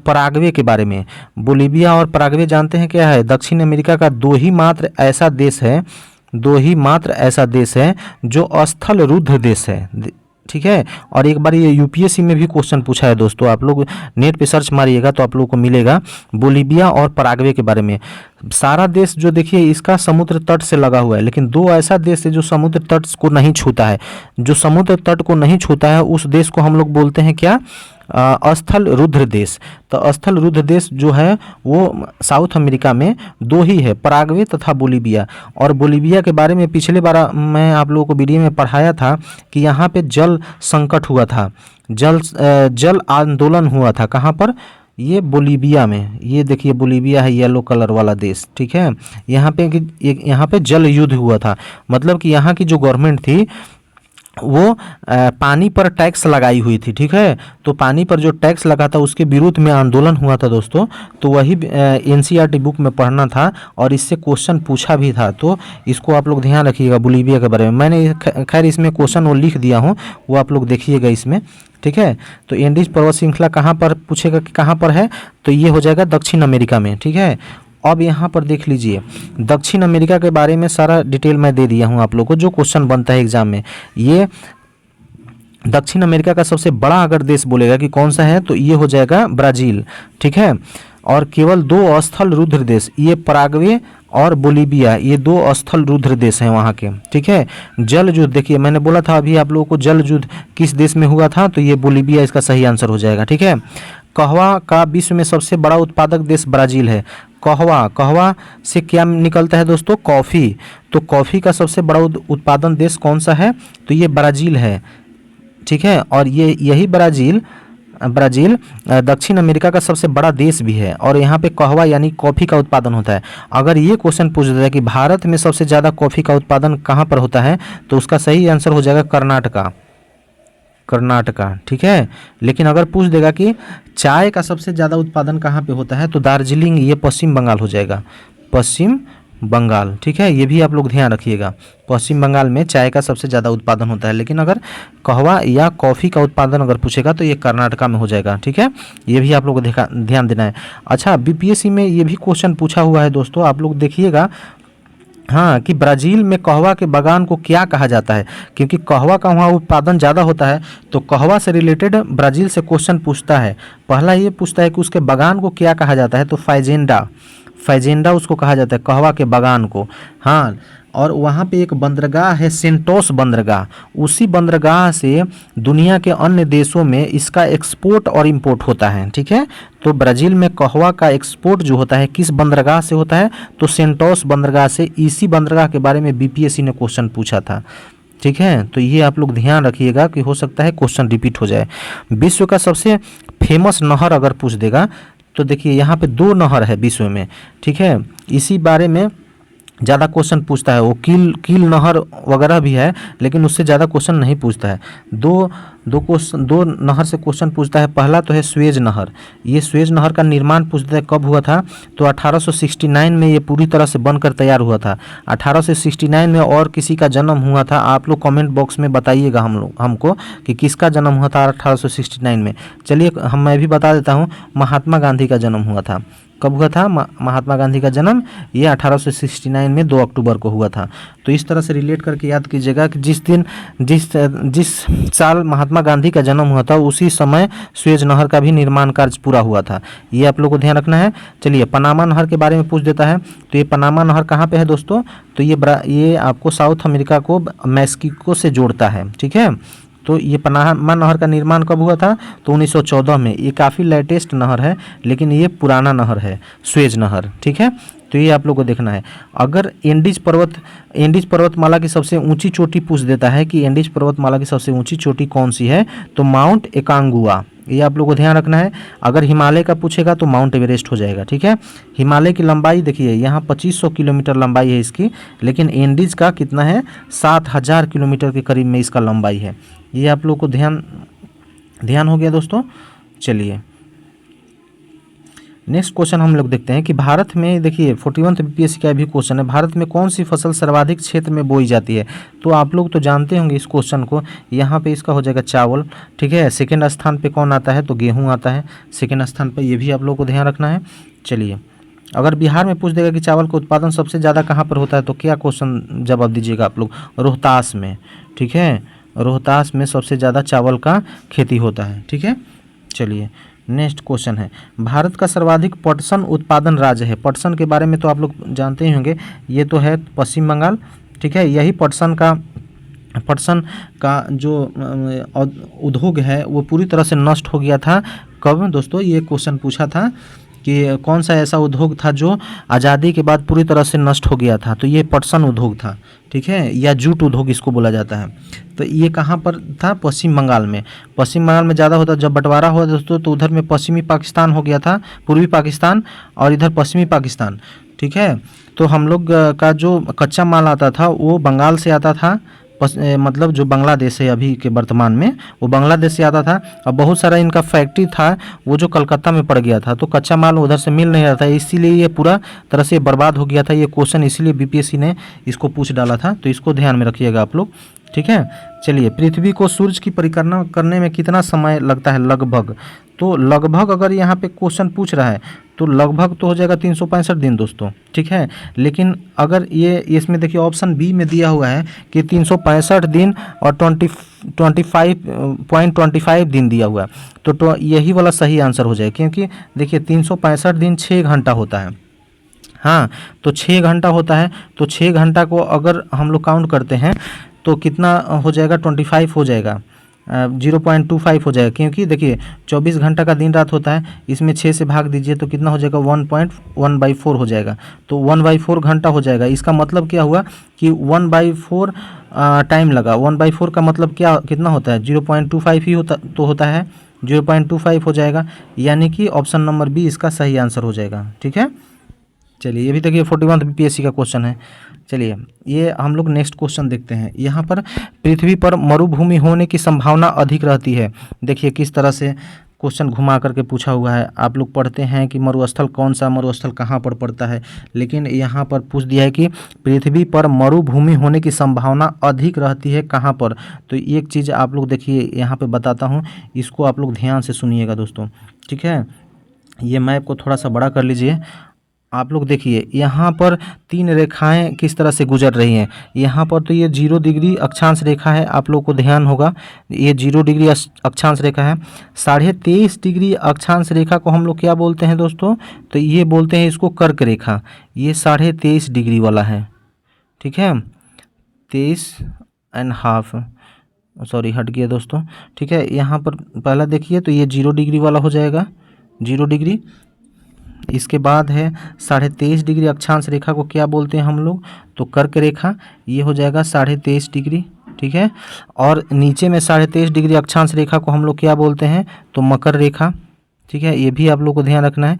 S1: पराग्वे के बारे में। बोलीविया और पराग्वे जानते हैं क्या है, दक्षिण अमेरिका का दो ही मात्र ऐसा देश है जो अस्थल रुद्ध देश है, ठीक है। और एक बार ये UPSC में भी क्वेश्चन पूछा है दोस्तों, आप लोग नेट पे सर्च मारिएगा तो आप लोगों को मिलेगा बोलीविया और पराग्वे के बारे में। सारा देश जो देखिए इसका समुद्र तट से लगा हुआ है, लेकिन दो ऐसा देश है जो समुद्र तट को नहीं छूता है। जो समुद्र तट को नहीं छूता है उस देश को हम लोग बोलते हैं क्या, अस्थल रुद्र देश। तो अस्थल रुद्र देश जो है वो साउथ अमेरिका में दो ही है, पराग्वे तथा बोलीविया। और बोलीविया के बारे में पिछले बार मैं आप लोगों को वीडियो में पढ़ाया था कि यहाँ पे जल संकट हुआ था, जल आंदोलन हुआ था। कहाँ पर, ये बोलीविया में। ये देखिए बोलीविया है येलो कलर वाला देश, ठीक है। यहाँ पे जल युद्ध हुआ था, मतलब कि यहाँ की जो गवर्नमेंट थी वो पानी पर टैक्स लगाई हुई थी, ठीक है। तो पानी पर जो टैक्स लगा था उसके विरुद्ध में आंदोलन हुआ था दोस्तों। तो वही NCERT बुक में पढ़ना था और इससे क्वेश्चन पूछा भी था, तो इसको आप लोग ध्यान रखिएगा बोलीविया के बारे में। मैंने खैर इसमें क्वेश्चन वो लिख दिया हूँ, वो आप लोग देखिएगा इसमें, ठीक है। तो एंडीज पर्वत श्रृंखला कहाँ पर पूछेगा कि कहाँ पर है, तो ये हो जाएगा दक्षिण अमेरिका में, ठीक है। अब यहाँ पर देख लीजिए दक्षिण अमेरिका के बारे में सारा डिटेल मैं दे दिया हूँ आप लोगों को, जो क्वेश्चन बनता है एग्जाम में। ये दक्षिण अमेरिका का सबसे बड़ा अगर देश बोलेगा कि कौन सा है तो ये हो जाएगा ब्राज़ील, ठीक है। और केवल दो अस्थल रुद्र देश, ये पराग्वे और बोलीविया, ये दो अस्थल रुद्र देश हैं वहाँ के, ठीक है। जल युद्ध देखिए मैंने बोला था अभी आप लोगों को, जल युद्ध किस देश में हुआ था, तो ये बोलीविया इसका सही आंसर हो जाएगा, ठीक है। कहवा का विश्व में सबसे बड़ा उत्पादक देश ब्राज़ील है। कहवा से क्या निकलता है दोस्तों, कॉफ़ी। तो कॉफ़ी का सबसे बड़ा उत्पादन देश कौन सा है, तो ये ब्राज़ील है, ठीक है। और यही ब्राज़ील दक्षिण अमेरिका का सबसे बड़ा देश भी है। और यहाँ पे कहवा यानी कॉफ़ी का उत्पादन होता है। अगर ये क्वेश्चन पूछ देता है कि भारत में सबसे ज़्यादा कॉफ़ी का उत्पादन कहाँ पर होता है, तो उसका सही आंसर हो जाएगा कर्नाटका, ठीक है। लेकिन अगर पूछ देगा कि चाय का सबसे ज़्यादा उत्पादन कहाँ पे होता है, तो दार्जिलिंग, ये पश्चिम बंगाल हो जाएगा, पश्चिम बंगाल, ठीक है। ये भी आप लोग ध्यान रखिएगा, पश्चिम बंगाल में चाय का सबसे ज़्यादा उत्पादन होता है। लेकिन अगर कहवा या कॉफ़ी का उत्पादन अगर पूछेगा तो ये कर्नाटका में हो जाएगा, ठीक है। ये भी आप लोग को ध्यान देना है। अच्छा, BPSC में ये भी क्वेश्चन पूछा हुआ है दोस्तों, आप लोग देखिएगा, हाँ, कि ब्राज़ील में कहवा के बागान को क्या कहा जाता है, क्योंकि कहवा का वहाँ उत्पादन ज़्यादा होता है। तो कहवा से रिलेटेड ब्राज़ील से क्वेश्चन पूछता है। पहला ये पूछता है कि उसके बागान को क्या कहा जाता है, तो फाइजेंडा उसको कहा जाता है, कहवा के बागान को, हाँ। और वहाँ पे एक बंदरगाह है, सेंटोस बंदरगाह, उसी बंदरगाह से दुनिया के अन्य देशों में इसका एक्सपोर्ट और इंपोर्ट होता है, ठीक है। तो ब्राज़ील में कहवा का एक्सपोर्ट जो होता है किस बंदरगाह से होता है, तो सेंटोस बंदरगाह से। इसी बंदरगाह के बारे में BPSC ने क्वेश्चन पूछा था, ठीक है। तो ये आप लोग ध्यान रखिएगा कि हो सकता है क्वेश्चन रिपीट हो जाए। विश्व का सबसे फेमस नहर अगर पूछ देगा तो देखिए यहाँ पे 2 नहर है विश्व में, ठीक है। इसी बारे में ज़्यादा क्वेश्चन पूछता है, वो कील नहर वगैरह भी है, लेकिन उससे ज़्यादा क्वेश्चन नहीं पूछता है। 2 दो नहर से क्वेश्चन पूछता है। पहला तो है स्वेज नहर। ये स्वेज नहर का निर्माण पूछता है कब हुआ था, तो 1869 में ये पूरी तरह से बनकर तैयार हुआ था। 1869 में और किसी का जन्म हुआ था, आप लोग कमेंट बॉक्स में बताइएगा हमको कि किसका जन्म हुआ था 1869 में। चलिए मैं भी बता देता हूँ, महात्मा गांधी का जन्म हुआ था। कब हुआ था महात्मा गांधी का जन्म? ये 1869 में 2 अक्टूबर को हुआ था। तो इस तरह से रिलेट करके याद कीजिएगा कि जिस साल महात्मा गांधी का जन्म हुआ था उसी समय सुएज नहर का भी निर्माण कार्य पूरा हुआ था। ये आप लोग को ध्यान रखना है। चलिए पनामा नहर के बारे में पूछ देता है। तो ये पनामा नहर कहाँ पे है दोस्तों? तो ये आपको साउथ अमेरिका को मैक्सिको से जोड़ता है। ठीक है, तो ये पनामा नहर का निर्माण कब हुआ था? तो 1914 में। ये काफ़ी लेटेस्ट नहर है, लेकिन ये पुराना नहर है, सुएज नहर। ठीक है, तो ये आप लोग को देखना है। अगर एंडीज पर्वतमाला की सबसे ऊंची चोटी पूछ देता है कि एंडीज पर्वतमाला की सबसे ऊंची चोटी कौन सी है, तो माउंट एकांगुआ। ये आप लोग को ध्यान रखना है। अगर हिमालय का पूछेगा तो माउंट एवरेस्ट हो जाएगा। ठीक है, हिमालय की लंबाई देखिए यहाँ 2500 किलोमीटर लंबाई है इसकी, लेकिन एंडीज का कितना है? 7000 किलोमीटर के करीब में इसका लंबाई है। ये आप लोग को ध्यान हो गया दोस्तों। चलिए नेक्स्ट क्वेश्चन हम लोग देखते हैं कि भारत में, देखिए 41 बीपीएससी का भी क्वेश्चन है, भारत में कौन सी फसल सर्वाधिक क्षेत्र में बोई जाती है? तो आप लोग तो जानते होंगे इस क्वेश्चन को। यहाँ पे इसका हो जाएगा चावल। ठीक है, सेकंड स्थान पे कौन आता है? तो गेहूं आता है सेकंड स्थान पे। ये भी आप लोग को ध्यान रखना है। चलिए अगर बिहार में पूछ देगा कि चावल का उत्पादन सबसे ज़्यादा कहाँ पर होता है, तो क्या क्वेश्चन जवाब दीजिएगा आप लोग? रोहतास में। ठीक है, रोहतास में सबसे ज़्यादा चावल का खेती होता है। ठीक है, चलिए नेक्स्ट क्वेश्चन है, भारत का सर्वाधिक पटसन उत्पादन राज्य है। पटसन के बारे में तो आप लोग जानते ही होंगे, ये तो है पश्चिम बंगाल। ठीक है, यही पटसन का जो उद्योग है वो पूरी तरह से नष्ट हो गया था। कब दोस्तों? ये क्वेश्चन पूछा था कि कौन सा ऐसा उद्योग था जो आज़ादी के बाद पूरी तरह से नष्ट हो गया था, तो ये पटसन उद्योग था। ठीक है, या जूट उद्योग इसको बोला जाता है। तो ये कहाँ पर था? पश्चिम बंगाल में। पश्चिम बंगाल में ज़्यादा होता। जब बंटवारा हुआ दोस्तों तो उधर में पश्चिमी पाकिस्तान हो गया था, पूर्वी पाकिस्तान और इधर पश्चिमी पाकिस्तान। ठीक है, तो हम लोग का जो कच्चा माल आता था वो बंगाल से आता था, मतलब जो बांग्लादेश है अभी के वर्तमान में, वो बांग्लादेश से आता था। और बहुत सारा इनका फैक्ट्री था वो जो कलकत्ता में पड़ गया था, तो कच्चा माल उधर से मिल नहीं रहा था, इसीलिए ये पूरा तरह से बर्बाद हो गया था। ये क्वेश्चन इसीलिए बीपीएससी ने इसको पूछ डाला था, तो इसको ध्यान में रखिएगा आप लोग। ठीक है, चलिए पृथ्वी को सूर्य की परिक्रमा करने में कितना समय लगता है लगभग? तो लगभग अगर यहाँ पे क्वेश्चन पूछ रहा है तो लगभग तो हो जाएगा 365 दिन दोस्तों। ठीक है, लेकिन अगर ये इसमें देखिए ऑप्शन बी में दिया हुआ है कि 365 दिन और 25.25 दिन दिया हुआ है, तो यही वाला सही आंसर हो जाएगा। क्योंकि देखिए 365 दिन 6 घंटा होता है। हाँ, तो 6 घंटा होता है, तो 6 घंटा को अगर हम लोग काउंट करते हैं तो कितना हो जाएगा? 25 हो जाएगा, 0.25 हो जाएगा। क्योंकि देखिए 24 घंटा का दिन रात होता है, इसमें 6 से भाग दीजिए तो कितना हो जाएगा? 1.1/4 हो जाएगा। तो 1/4 घंटा हो जाएगा। इसका मतलब क्या हुआ कि 1/4 टाइम लगा। 1/4 का मतलब कितना होता है? 0.25 ही होता है। 0.25 हो जाएगा, यानी कि ऑप्शन नंबर बी इसका सही आंसर हो जाएगा। ठीक है, चलिए ये भी देखिए 41 बीपीएससी का क्वेश्चन है। चलिए ये हम लोग नेक्स्ट क्वेश्चन देखते हैं। यहाँ पर पृथ्वी पर मरुभूमि होने की संभावना अधिक रहती है। देखिए किस तरह से क्वेश्चन घुमा करके पूछा हुआ है। आप लोग पढ़ते हैं कि मरुस्थल कौन सा, मरुस्थल कहाँ पर पड़ता है, लेकिन यहाँ पर पूछ दिया है कि पृथ्वी पर मरुभूमि होने की संभावना अधिक रहती है कहाँ पर। तो एक चीज़ आप लोग देखिए यहाँ पे बताता हूँ, इसको आप लोग ध्यान से सुनिएगा दोस्तों। ठीक है, ये मैप को थोड़ा सा बड़ा कर लीजिए। आप लोग देखिए यहाँ पर 3 रेखाएं किस तरह से गुजर रही हैं। यहाँ पर तो ये 0 डिग्री अक्षांश रेखा है, आप लोग को ध्यान होगा, ये 0 डिग्री अक्षांश रेखा है। 23.5 डिग्री अक्षांश रेखा को हम लोग क्या बोलते हैं दोस्तों? तो ये बोलते हैं इसको कर्क रेखा। ये 23.5 डिग्री वाला है। ठीक है, 23.5, सॉरी हट गया दोस्तों। ठीक है, यहाँ पर पहला देखिए तो ये 0 डिग्री वाला हो जाएगा, 0 डिग्री। इसके बाद है 23.5 डिग्री अक्षांश रेखा को क्या बोलते हैं हम लोग? तो कर्क रेखा। ये हो जाएगा 23.5 डिग्री। ठीक है, और नीचे में 23.5 डिग्री अक्षांश रेखा को हम लोग क्या बोलते हैं? तो मकर रेखा। ठीक है, ये भी आप लोग को ध्यान रखना है।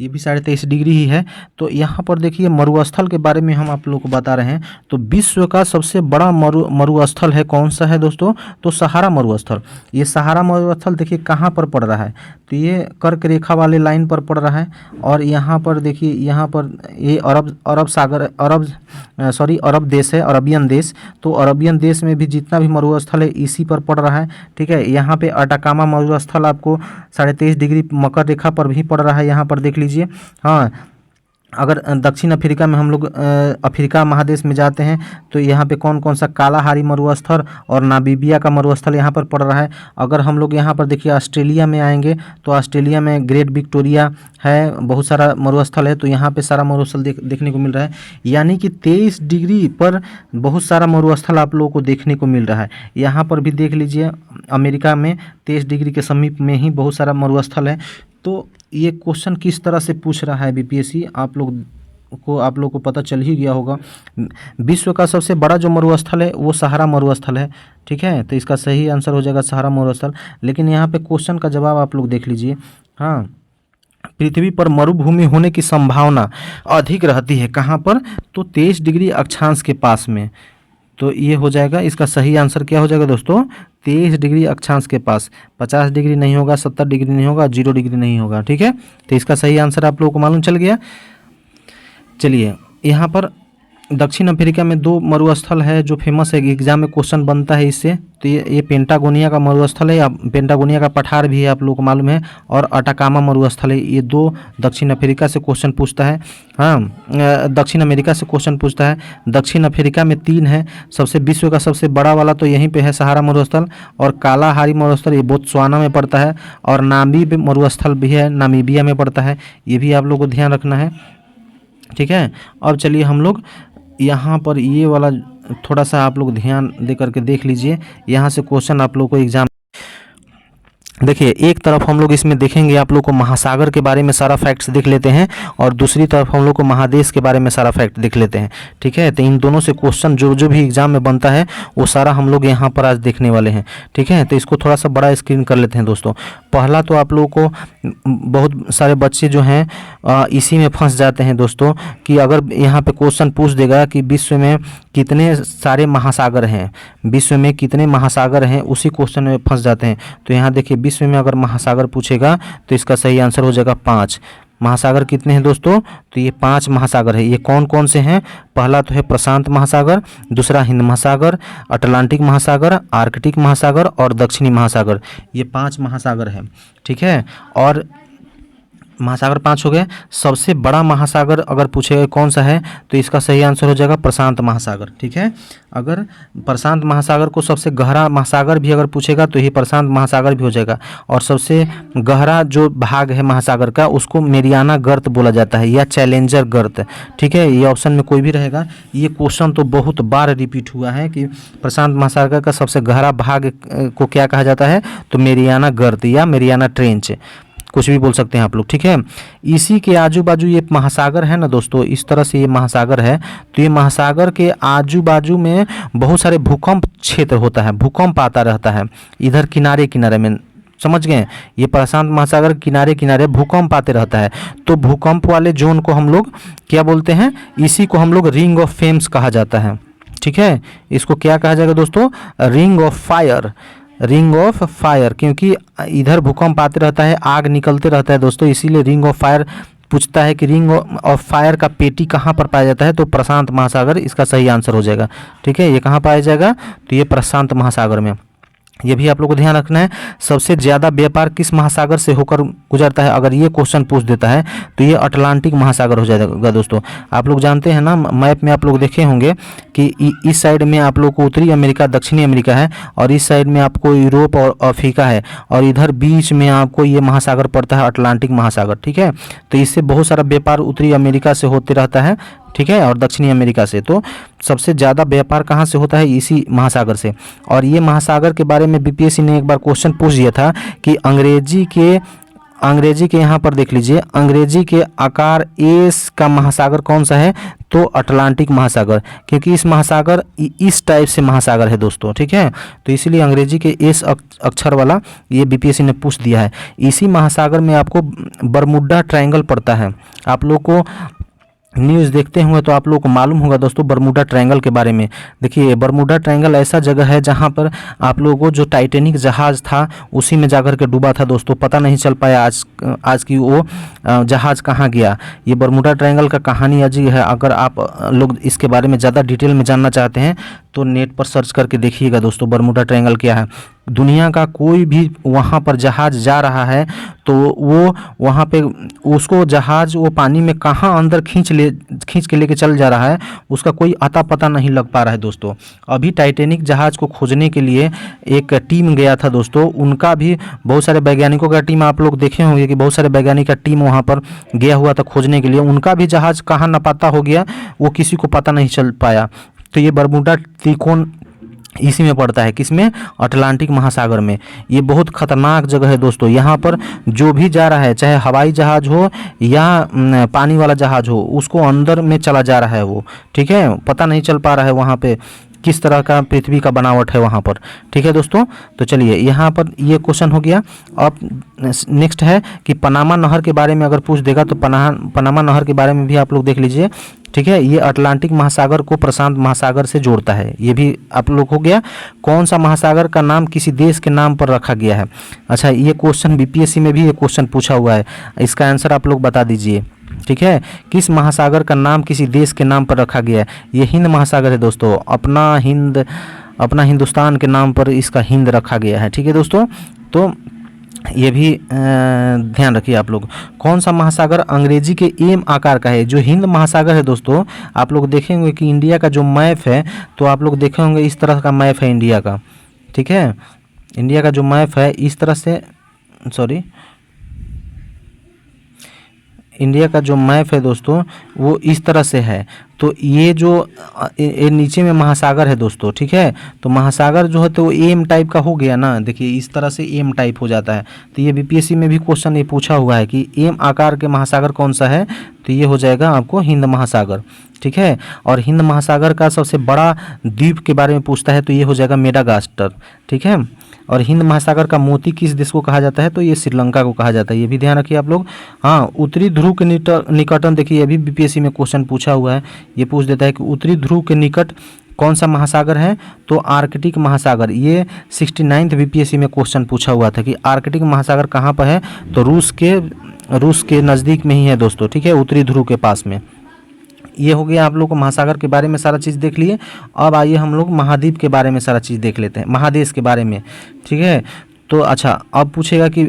S1: ये भी 23.5 डिग्री ही है। तो यहाँ पर देखिए मरुस्थल के बारे में हम आप लोगों को बता रहे हैं। तो विश्व का सबसे बड़ा मरुस्थल है कौन सा है दोस्तों? तो सहारा मरुस्थल। ये सहारा मरुस्थल देखिए कहाँ पर पड़ रहा है? तो ये कर्क रेखा वाले लाइन पर पड़ रहा है। और यहाँ पर देखिए, यहाँ पर ये अरब देश है, अरबियन देश। तो अरबियन देश में भी जितना भी मरुस्थल है इसी पर पड़ रहा है। ठीक है, यहाँ पे अटाकामा मरुस्थल आपको 23.5 डिग्री मकर रेखा पर भी पड़ रहा है। यहाँ पर देख लीजिए। हाँ, अगर दक्षिण अफ्रीका में हम लोग अफ्रीका महादेश में जाते हैं तो यहाँ पे कौन कौन सा कालाहारी मरुस्थल और नामीबिया का मरुस्थल यहाँ पर पड़ रहा है। अगर हम लोग यहाँ पर देखिए ऑस्ट्रेलिया में आएंगे तो ऑस्ट्रेलिया में ग्रेट विक्टोरिया है, बहुत सारा मरुस्थल है। तो यहाँ पे सारा मरुस्थल देखने को मिल रहा है। यानी कि 23 डिग्री पर बहुत सारा मरुस्थल आप लोगों को देखने को मिल रहा है। यहाँ पर भी देख लीजिए, अमेरिका में 23 डिग्री के समीप में ही बहुत सारा मरुस्थल है। तो ये क्वेश्चन किस तरह से पूछ रहा है बीपीएससी, आप लोग को पता चल ही गया होगा। विश्व का सबसे बड़ा जो मरुस्थल है वो सहारा मरुस्थल है। ठीक है, तो इसका सही आंसर हो जाएगा सहारा मरुस्थल। लेकिन यहाँ पे क्वेश्चन का जवाब आप लोग देख लीजिए। हाँ, पृथ्वी पर मरुभूमि होने की संभावना अधिक रहती है कहाँ पर? तो 23 डिग्री अक्षांश के पास में। तो ये हो जाएगा, इसका सही आंसर क्या हो जाएगा दोस्तों? 23 डिग्री अक्षांश के पास। 50 डिग्री नहीं होगा, 70 डिग्री नहीं होगा, 0 डिग्री नहीं होगा। ठीक है, तो इसका सही आंसर आप लोगों को मालूम चल गया। चलिए, यहाँ पर दक्षिण अफ्रीका में 2 मरुस्थल है जो फेमस है, एग्जाम में क्वेश्चन बनता है इससे। तो ये पेंटागोनिया का मरुस्थल है, या पेंटागोनिया का पठार भी है, आप लोगों को मालूम है। और अटाकामा मरुस्थल है। ये 2 दक्षिण अफ्रीका से क्वेश्चन पूछता है। हाँ, दक्षिण अमेरिका से क्वेश्चन पूछता है। दक्षिण अफ्रीका में 3 है। विश्व का सबसे बड़ा वाला तो यहीं पे है, सहारा मरुस्थल। और कालाहारी मरुस्थल ये बोत्सवाना में पड़ता है। और नामीब मरुस्थल भी है, नामीबिया में पड़ता है। ये भी आप लोगों को ध्यान रखना है। ठीक है, अब चलिए हम लोग यहाँ पर ये वाला थोड़ा सा आप लोग ध्यान दे करके देख लीजिए। यहाँ से क्वेश्चन आप लोग को एग्जाम देखिए, एक तरफ हम लोग इसमें देखेंगे आप लोग को महासागर के बारे में सारा फैक्ट्स देख लेते हैं, और दूसरी तरफ हम लोग को महादेश के बारे में सारा फैक्ट देख लेते हैं। ठीक है, तो इन दोनों से क्वेश्चन जो भी एग्जाम में बनता है वो सारा हम लोग यहाँ पर आज देखने वाले हैं। ठीक है, तो इसको थोड़ा सा बड़ा स्क्रीन कर लेते हैं दोस्तों। पहला तो आप लोगों को बहुत सारे बच्चे जो हैं इसी में फंस जाते हैं दोस्तों, कि अगर यहाँ पे क्वेश्चन पूछ देगा कि विश्व में कितने सारे महासागर हैं, विश्व में कितने महासागर हैं, उसी क्वेश्चन में फंस जाते हैं। तो यहाँ देखिए, विश्व में अगर महासागर पूछेगा तो इसका सही आंसर हो जाएगा 5। महासागर कितने हैं दोस्तों? तो ये 5 महासागर है। ये कौन कौन से हैं? पहला तो है प्रशांत महासागर, दूसरा हिंद महासागर, अटलांटिक महासागर, आर्कटिक महासागर और दक्षिणी महासागर। ये 5 महासागर है। ठीक है, और महासागर 5 हो गए। सबसे बड़ा महासागर अगर पूछेगा कौन सा है तो इसका सही आंसर हो जाएगा प्रशांत महासागर। ठीक है, अगर प्रशांत महासागर को सबसे गहरा महासागर भी अगर पूछेगा तो ये प्रशांत महासागर भी हो जाएगा। और सबसे गहरा जो भाग है महासागर का उसको मेरियाना गर्त बोला जाता है, या चैलेंजर गर्त। ठीक है, ये ऑप्शन में कोई भी रहेगा। ये क्वेश्चन तो बहुत बार रिपीट हुआ है कि प्रशांत महासागर का सबसे गहरा भाग को क्या कहा जाता है? तो मेरियाना गर्त या मेरियाना ट्रेंच, कुछ भी बोल सकते हैं आप लोग। ठीक है, इसी के आजू बाजू ये महासागर है ना दोस्तों, इस तरह से ये महासागर है। तो ये महासागर के आजू बाजू में बहुत सारे भूकंप क्षेत्र होता है, भूकंप आता रहता है इधर किनारे किनारे में। समझ गए? ये प्रशांत महासागर किनारे किनारे भूकंप आते रहता है। तो भूकंप वाले जोन को हम लोग क्या बोलते हैं? इसी को हम लोग रिंग ऑफ फेम्स कहा जाता है। ठीक है, इसको क्या कहा जाएगा दोस्तों? Ring of fire, ring of fire, क्योंकि इधर भूकंप आते रहता है, आग निकलते रहता है दोस्तों, इसीलिए रिंग ऑफ फायर पूछता है कि रिंग ऑफ फायर का पेटी कहाँ पर पाया जाता है? तो प्रशांत महासागर इसका सही आंसर हो जाएगा। ठीक है, ये कहाँ पाया जाएगा? तो ये प्रशांत महासागर में। ये भी आप लोगों को ध्यान रखना है। सबसे ज़्यादा व्यापार किस महासागर से होकर गुजरता है? अगर ये क्वेश्चन पूछ देता है तो ये अटलांटिक महासागर हो जाएगा दोस्तों। आप लोग जानते हैं ना, मैप में आप लोग देखे होंगे कि इस साइड में आप लोग को उत्तरी अमेरिका, दक्षिणी अमेरिका है, और इस साइड में आपको यूरोप और अफ्रीका है, और इधर बीच में आपको ये महासागर पड़ता है, अटलांटिक महासागर। ठीक है, तो इससे बहुत सारा व्यापार उत्तरी अमेरिका से होते रहता है। ठीक है, और दक्षिणी अमेरिका से। तो सबसे ज़्यादा व्यापार कहाँ से होता है? इसी महासागर से। और ये महासागर के बारे में बीपीएससी ने एक बार क्वेश्चन पूछ दिया था कि अंग्रेजी के यहाँ पर देख लीजिए, अंग्रेजी के आकार एस का महासागर कौन सा है? तो अटलांटिक महासागर, क्योंकि इस महासागर इस टाइप से महासागर है दोस्तों, ठीक है। तो इसीलिए अंग्रेजी के एस अक्षर वाला ये बीपीएससी ने पूछ दिया है। इसी महासागर में आपको बरमुडा ट्रायंगल पड़ता है। आप लोग को न्यूज़ देखते हुए तो आप लोगों को मालूम होगा दोस्तों बरमुडा ट्रायंगल के बारे में। देखिए बरमुडा ट्रायंगल ऐसा जगह है जहां पर आप लोगों को जो टाइटैनिक जहाज़ था उसी में जाकर के डूबा था दोस्तों। पता नहीं चल पाया आज की वो जहाज़ कहाँ गया। ये बरमुडा ट्रायंगल का कहानी अजीब है। अगर आप लोग इसके बारे में ज़्यादा डिटेल में जानना चाहते हैं तो नेट पर सर्च करके देखिएगा दोस्तों बरमुडा ट्रायंगल क्या है। दुनिया का कोई भी वहाँ पर जहाज़ जा रहा है तो वो वहाँ पे उसको जहाज़ वो पानी में कहाँ अंदर खींच के लेके चल जा रहा है उसका कोई अता पता नहीं लग पा रहा है दोस्तों। अभी टाइटैनिक जहाज़ को खोजने के लिए एक टीम गया था दोस्तों। उनका भी बहुत सारे वैज्ञानिकों का टीम आप लोग देखे होंगे कि बहुत सारे वैज्ञानिक का टीम वहाँ पर गया हुआ था खोजने के लिए। उनका भी जहाज़ कहाँ नापता हो गया वो किसी को पता नहीं चल पाया। तो ये बरमुडा त्रिकोण इसी में पड़ता है, किसमें? अटलांटिक महासागर में। ये बहुत खतरनाक जगह है दोस्तों। यहाँ पर जो भी जा रहा है चाहे हवाई जहाज़ हो या पानी वाला जहाज़ हो उसको अंदर में चला जा रहा है वो, ठीक है। पता नहीं चल पा रहा है वहाँ पे किस तरह का पृथ्वी का बनावट है वहाँ पर, ठीक है दोस्तों। तो चलिए यहाँ पर ये क्वेश्चन हो गया। अब नेक्स्ट है कि पनामा नहर के बारे में अगर पूछ देगा तो पनामा नहर के बारे में भी आप लोग देख लीजिए, ठीक है। ये अटलांटिक महासागर को प्रशांत महासागर से जोड़ता है। ये भी आप लोग हो गया। कौन सा महासागर का नाम किसी देश के नाम पर रखा गया है? अच्छा ये क्वेश्चन बीपीएससी में भी ये क्वेश्चन पूछा हुआ है। इसका आंसर आप लोग बता दीजिए, ठीक है। किस महासागर का नाम किसी देश के नाम पर रखा गया है? ये हिंद महासागर है दोस्तों। अपना हिंदुस्तान के नाम पर इसका हिंद रखा गया है, ठीक है दोस्तों। तो ये भी ध्यान रखिए आप लोग। कौन सा महासागर अंग्रेजी के एम आकार का है? जो हिंद महासागर है दोस्तों, आप लोग देखेंगे कि इंडिया का जो मैप है तो आप लोग देखे होंगे इस तरह का मैप है इंडिया का, ठीक है। इंडिया का जो मैप है इस तरह से, इंडिया का जो मैप है दोस्तों वो इस तरह से है। तो ये जो नीचे में महासागर है दोस्तों, ठीक है। तो महासागर जो है तो एम टाइप का हो गया ना, देखिए इस तरह से एम टाइप हो जाता है। तो ये बीपीएससी में भी क्वेश्चन ये पूछा हुआ है कि एम आकार के महासागर कौन सा है, तो ये हो जाएगा आपको हिंद महासागर, ठीक है। और हिंद महासागर का सबसे बड़ा द्वीप के बारे में पूछता है तो ये हो जाएगा मेडागास्कर, ठीक है। और हिंद महासागर का मोती किस देश को कहा जाता है, तो ये श्रीलंका को कहा जाता है। ये भी ध्यान रखिए आप लोग। हाँ, उत्तरी ध्रुव के निकटन, देखिए ये भी बीपीएससी में क्वेश्चन पूछा हुआ है। ये पूछ देता है कि उत्तरी ध्रुव के निकट कौन सा महासागर है, तो आर्कटिक महासागर। ये 69th बीपीएससी में क्वेश्चन पूछा हुआ था कि आर्कटिक महासागर कहाँ पर है, तो रूस के नज़दीक में ही है दोस्तों, ठीक है, उत्तरी ध्रुव के पास में। ये हो गया आप लोग को महासागर के बारे में सारा चीज़ देख लिए। अब आइए हम लोग महाद्वीप के बारे में सारा चीज़ देख लेते हैं, महादेश के बारे में, ठीक है। तो अच्छा अब पूछेगा कि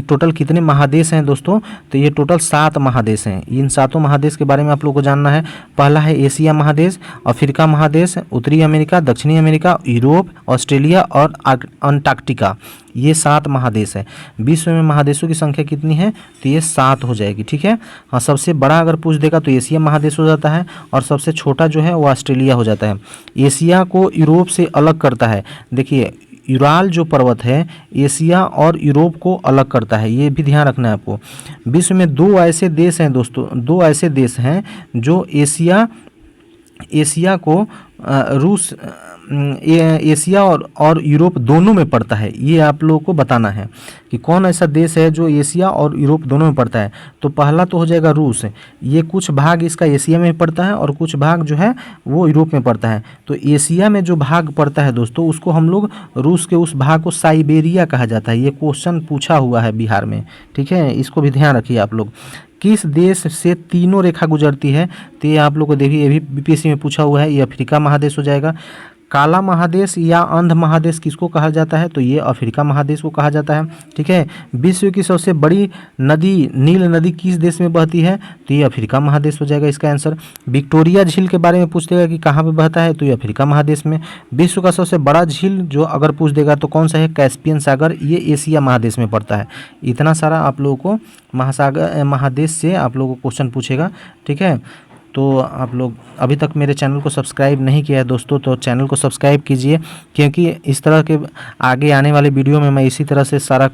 S1: टोटल कितने महादेश हैं दोस्तों, तो ये टोटल 7 महादेश हैं। इन 7 महादेश के बारे में आप लोग को जानना है। पहला है एशिया महादेश, अफ्रीका महादेश, उत्तरी अमेरिका, दक्षिणी अमेरिका, यूरोप, ऑस्ट्रेलिया और अंटार्कटिका। ये 7 महादेश है। विश्व में महादेशों की संख्या कितनी है, तो ये 7 हो जाएगी, ठीक है। हाँ, सबसे बड़ा अगर पूछ देगा तो एशिया महादेश हो जाता है और सबसे छोटा जो है वो ऑस्ट्रेलिया हो जाता है। एशिया को यूरोप से अलग करता है। देखिए यूराल जो पर्वत है एशिया और यूरोप को अलग करता है, ये भी ध्यान रखना है आपको। विश्व में 2 ऐसे देश हैं दोस्तों, 2 ऐसे देश हैं जो एशिया को एशिया और यूरोप दोनों में पड़ता है। ये आप लोगों को बताना है कि कौन ऐसा देश है जो एशिया और यूरोप दोनों में पड़ता है। तो पहला तो हो जाएगा रूस। ये कुछ भाग इसका एशिया में पड़ता है और कुछ भाग जो है वो यूरोप में पड़ता है। तो एशिया में जो भाग पड़ता है दोस्तों उसको हम लोग रूस के उस भाग को साइबेरिया कहा जाता है। ये क्वेश्चन पूछा हुआ है बिहार में, ठीक है, इसको भी ध्यान रखिए आप लोग। किस देश से तीनों रेखा गुजरती है, तो ये आप लोग को देखिए ये भी बीपीएससी में पूछा हुआ है। ये अफ्रीका महादेश हो जाएगा। काला महादेश या अंध महादेश किसको कहा जाता है, तो ये अफ्रीका महादेश को कहा जाता है, ठीक है। विश्व की सबसे बड़ी नदी नील नदी किस देश में बहती है, तो ये अफ्रीका महादेश हो जाएगा इसका आंसर। विक्टोरिया झील के बारे में पूछ देगा कि कहाँ पे बहता है, तो ये अफ्रीका महादेश में। विश्व का सबसे बड़ा झील जो अगर पूछ देगा तो कौन सा है, कैस्पियन सागर, ये एशिया महादेश में पड़ता है। इतना सारा आप लोगों को महादेश से आप लोगों को क्वेश्चन पूछेगा, ठीक है। तो आप लोग अभी तक मेरे चैनल को सब्सक्राइब नहीं किया है दोस्तों, तो चैनल को सब्सक्राइब कीजिए, क्योंकि इस तरह के आगे आने वाले वीडियो में मैं इसी तरह से सारा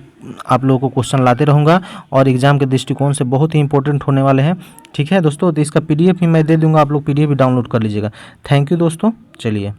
S1: आप लोगों को क्वेश्चन लाते रहूँगा और एग्ज़ाम के दृष्टिकोण से बहुत ही इंपॉर्टेंट होने वाले हैं। ठीक है दोस्तों, तो इसका PDF भी मैं दे दूँगा, आप लोग PDF भी डाउनलोड कर लीजिएगा। थैंक यू दोस्तों, चलिए।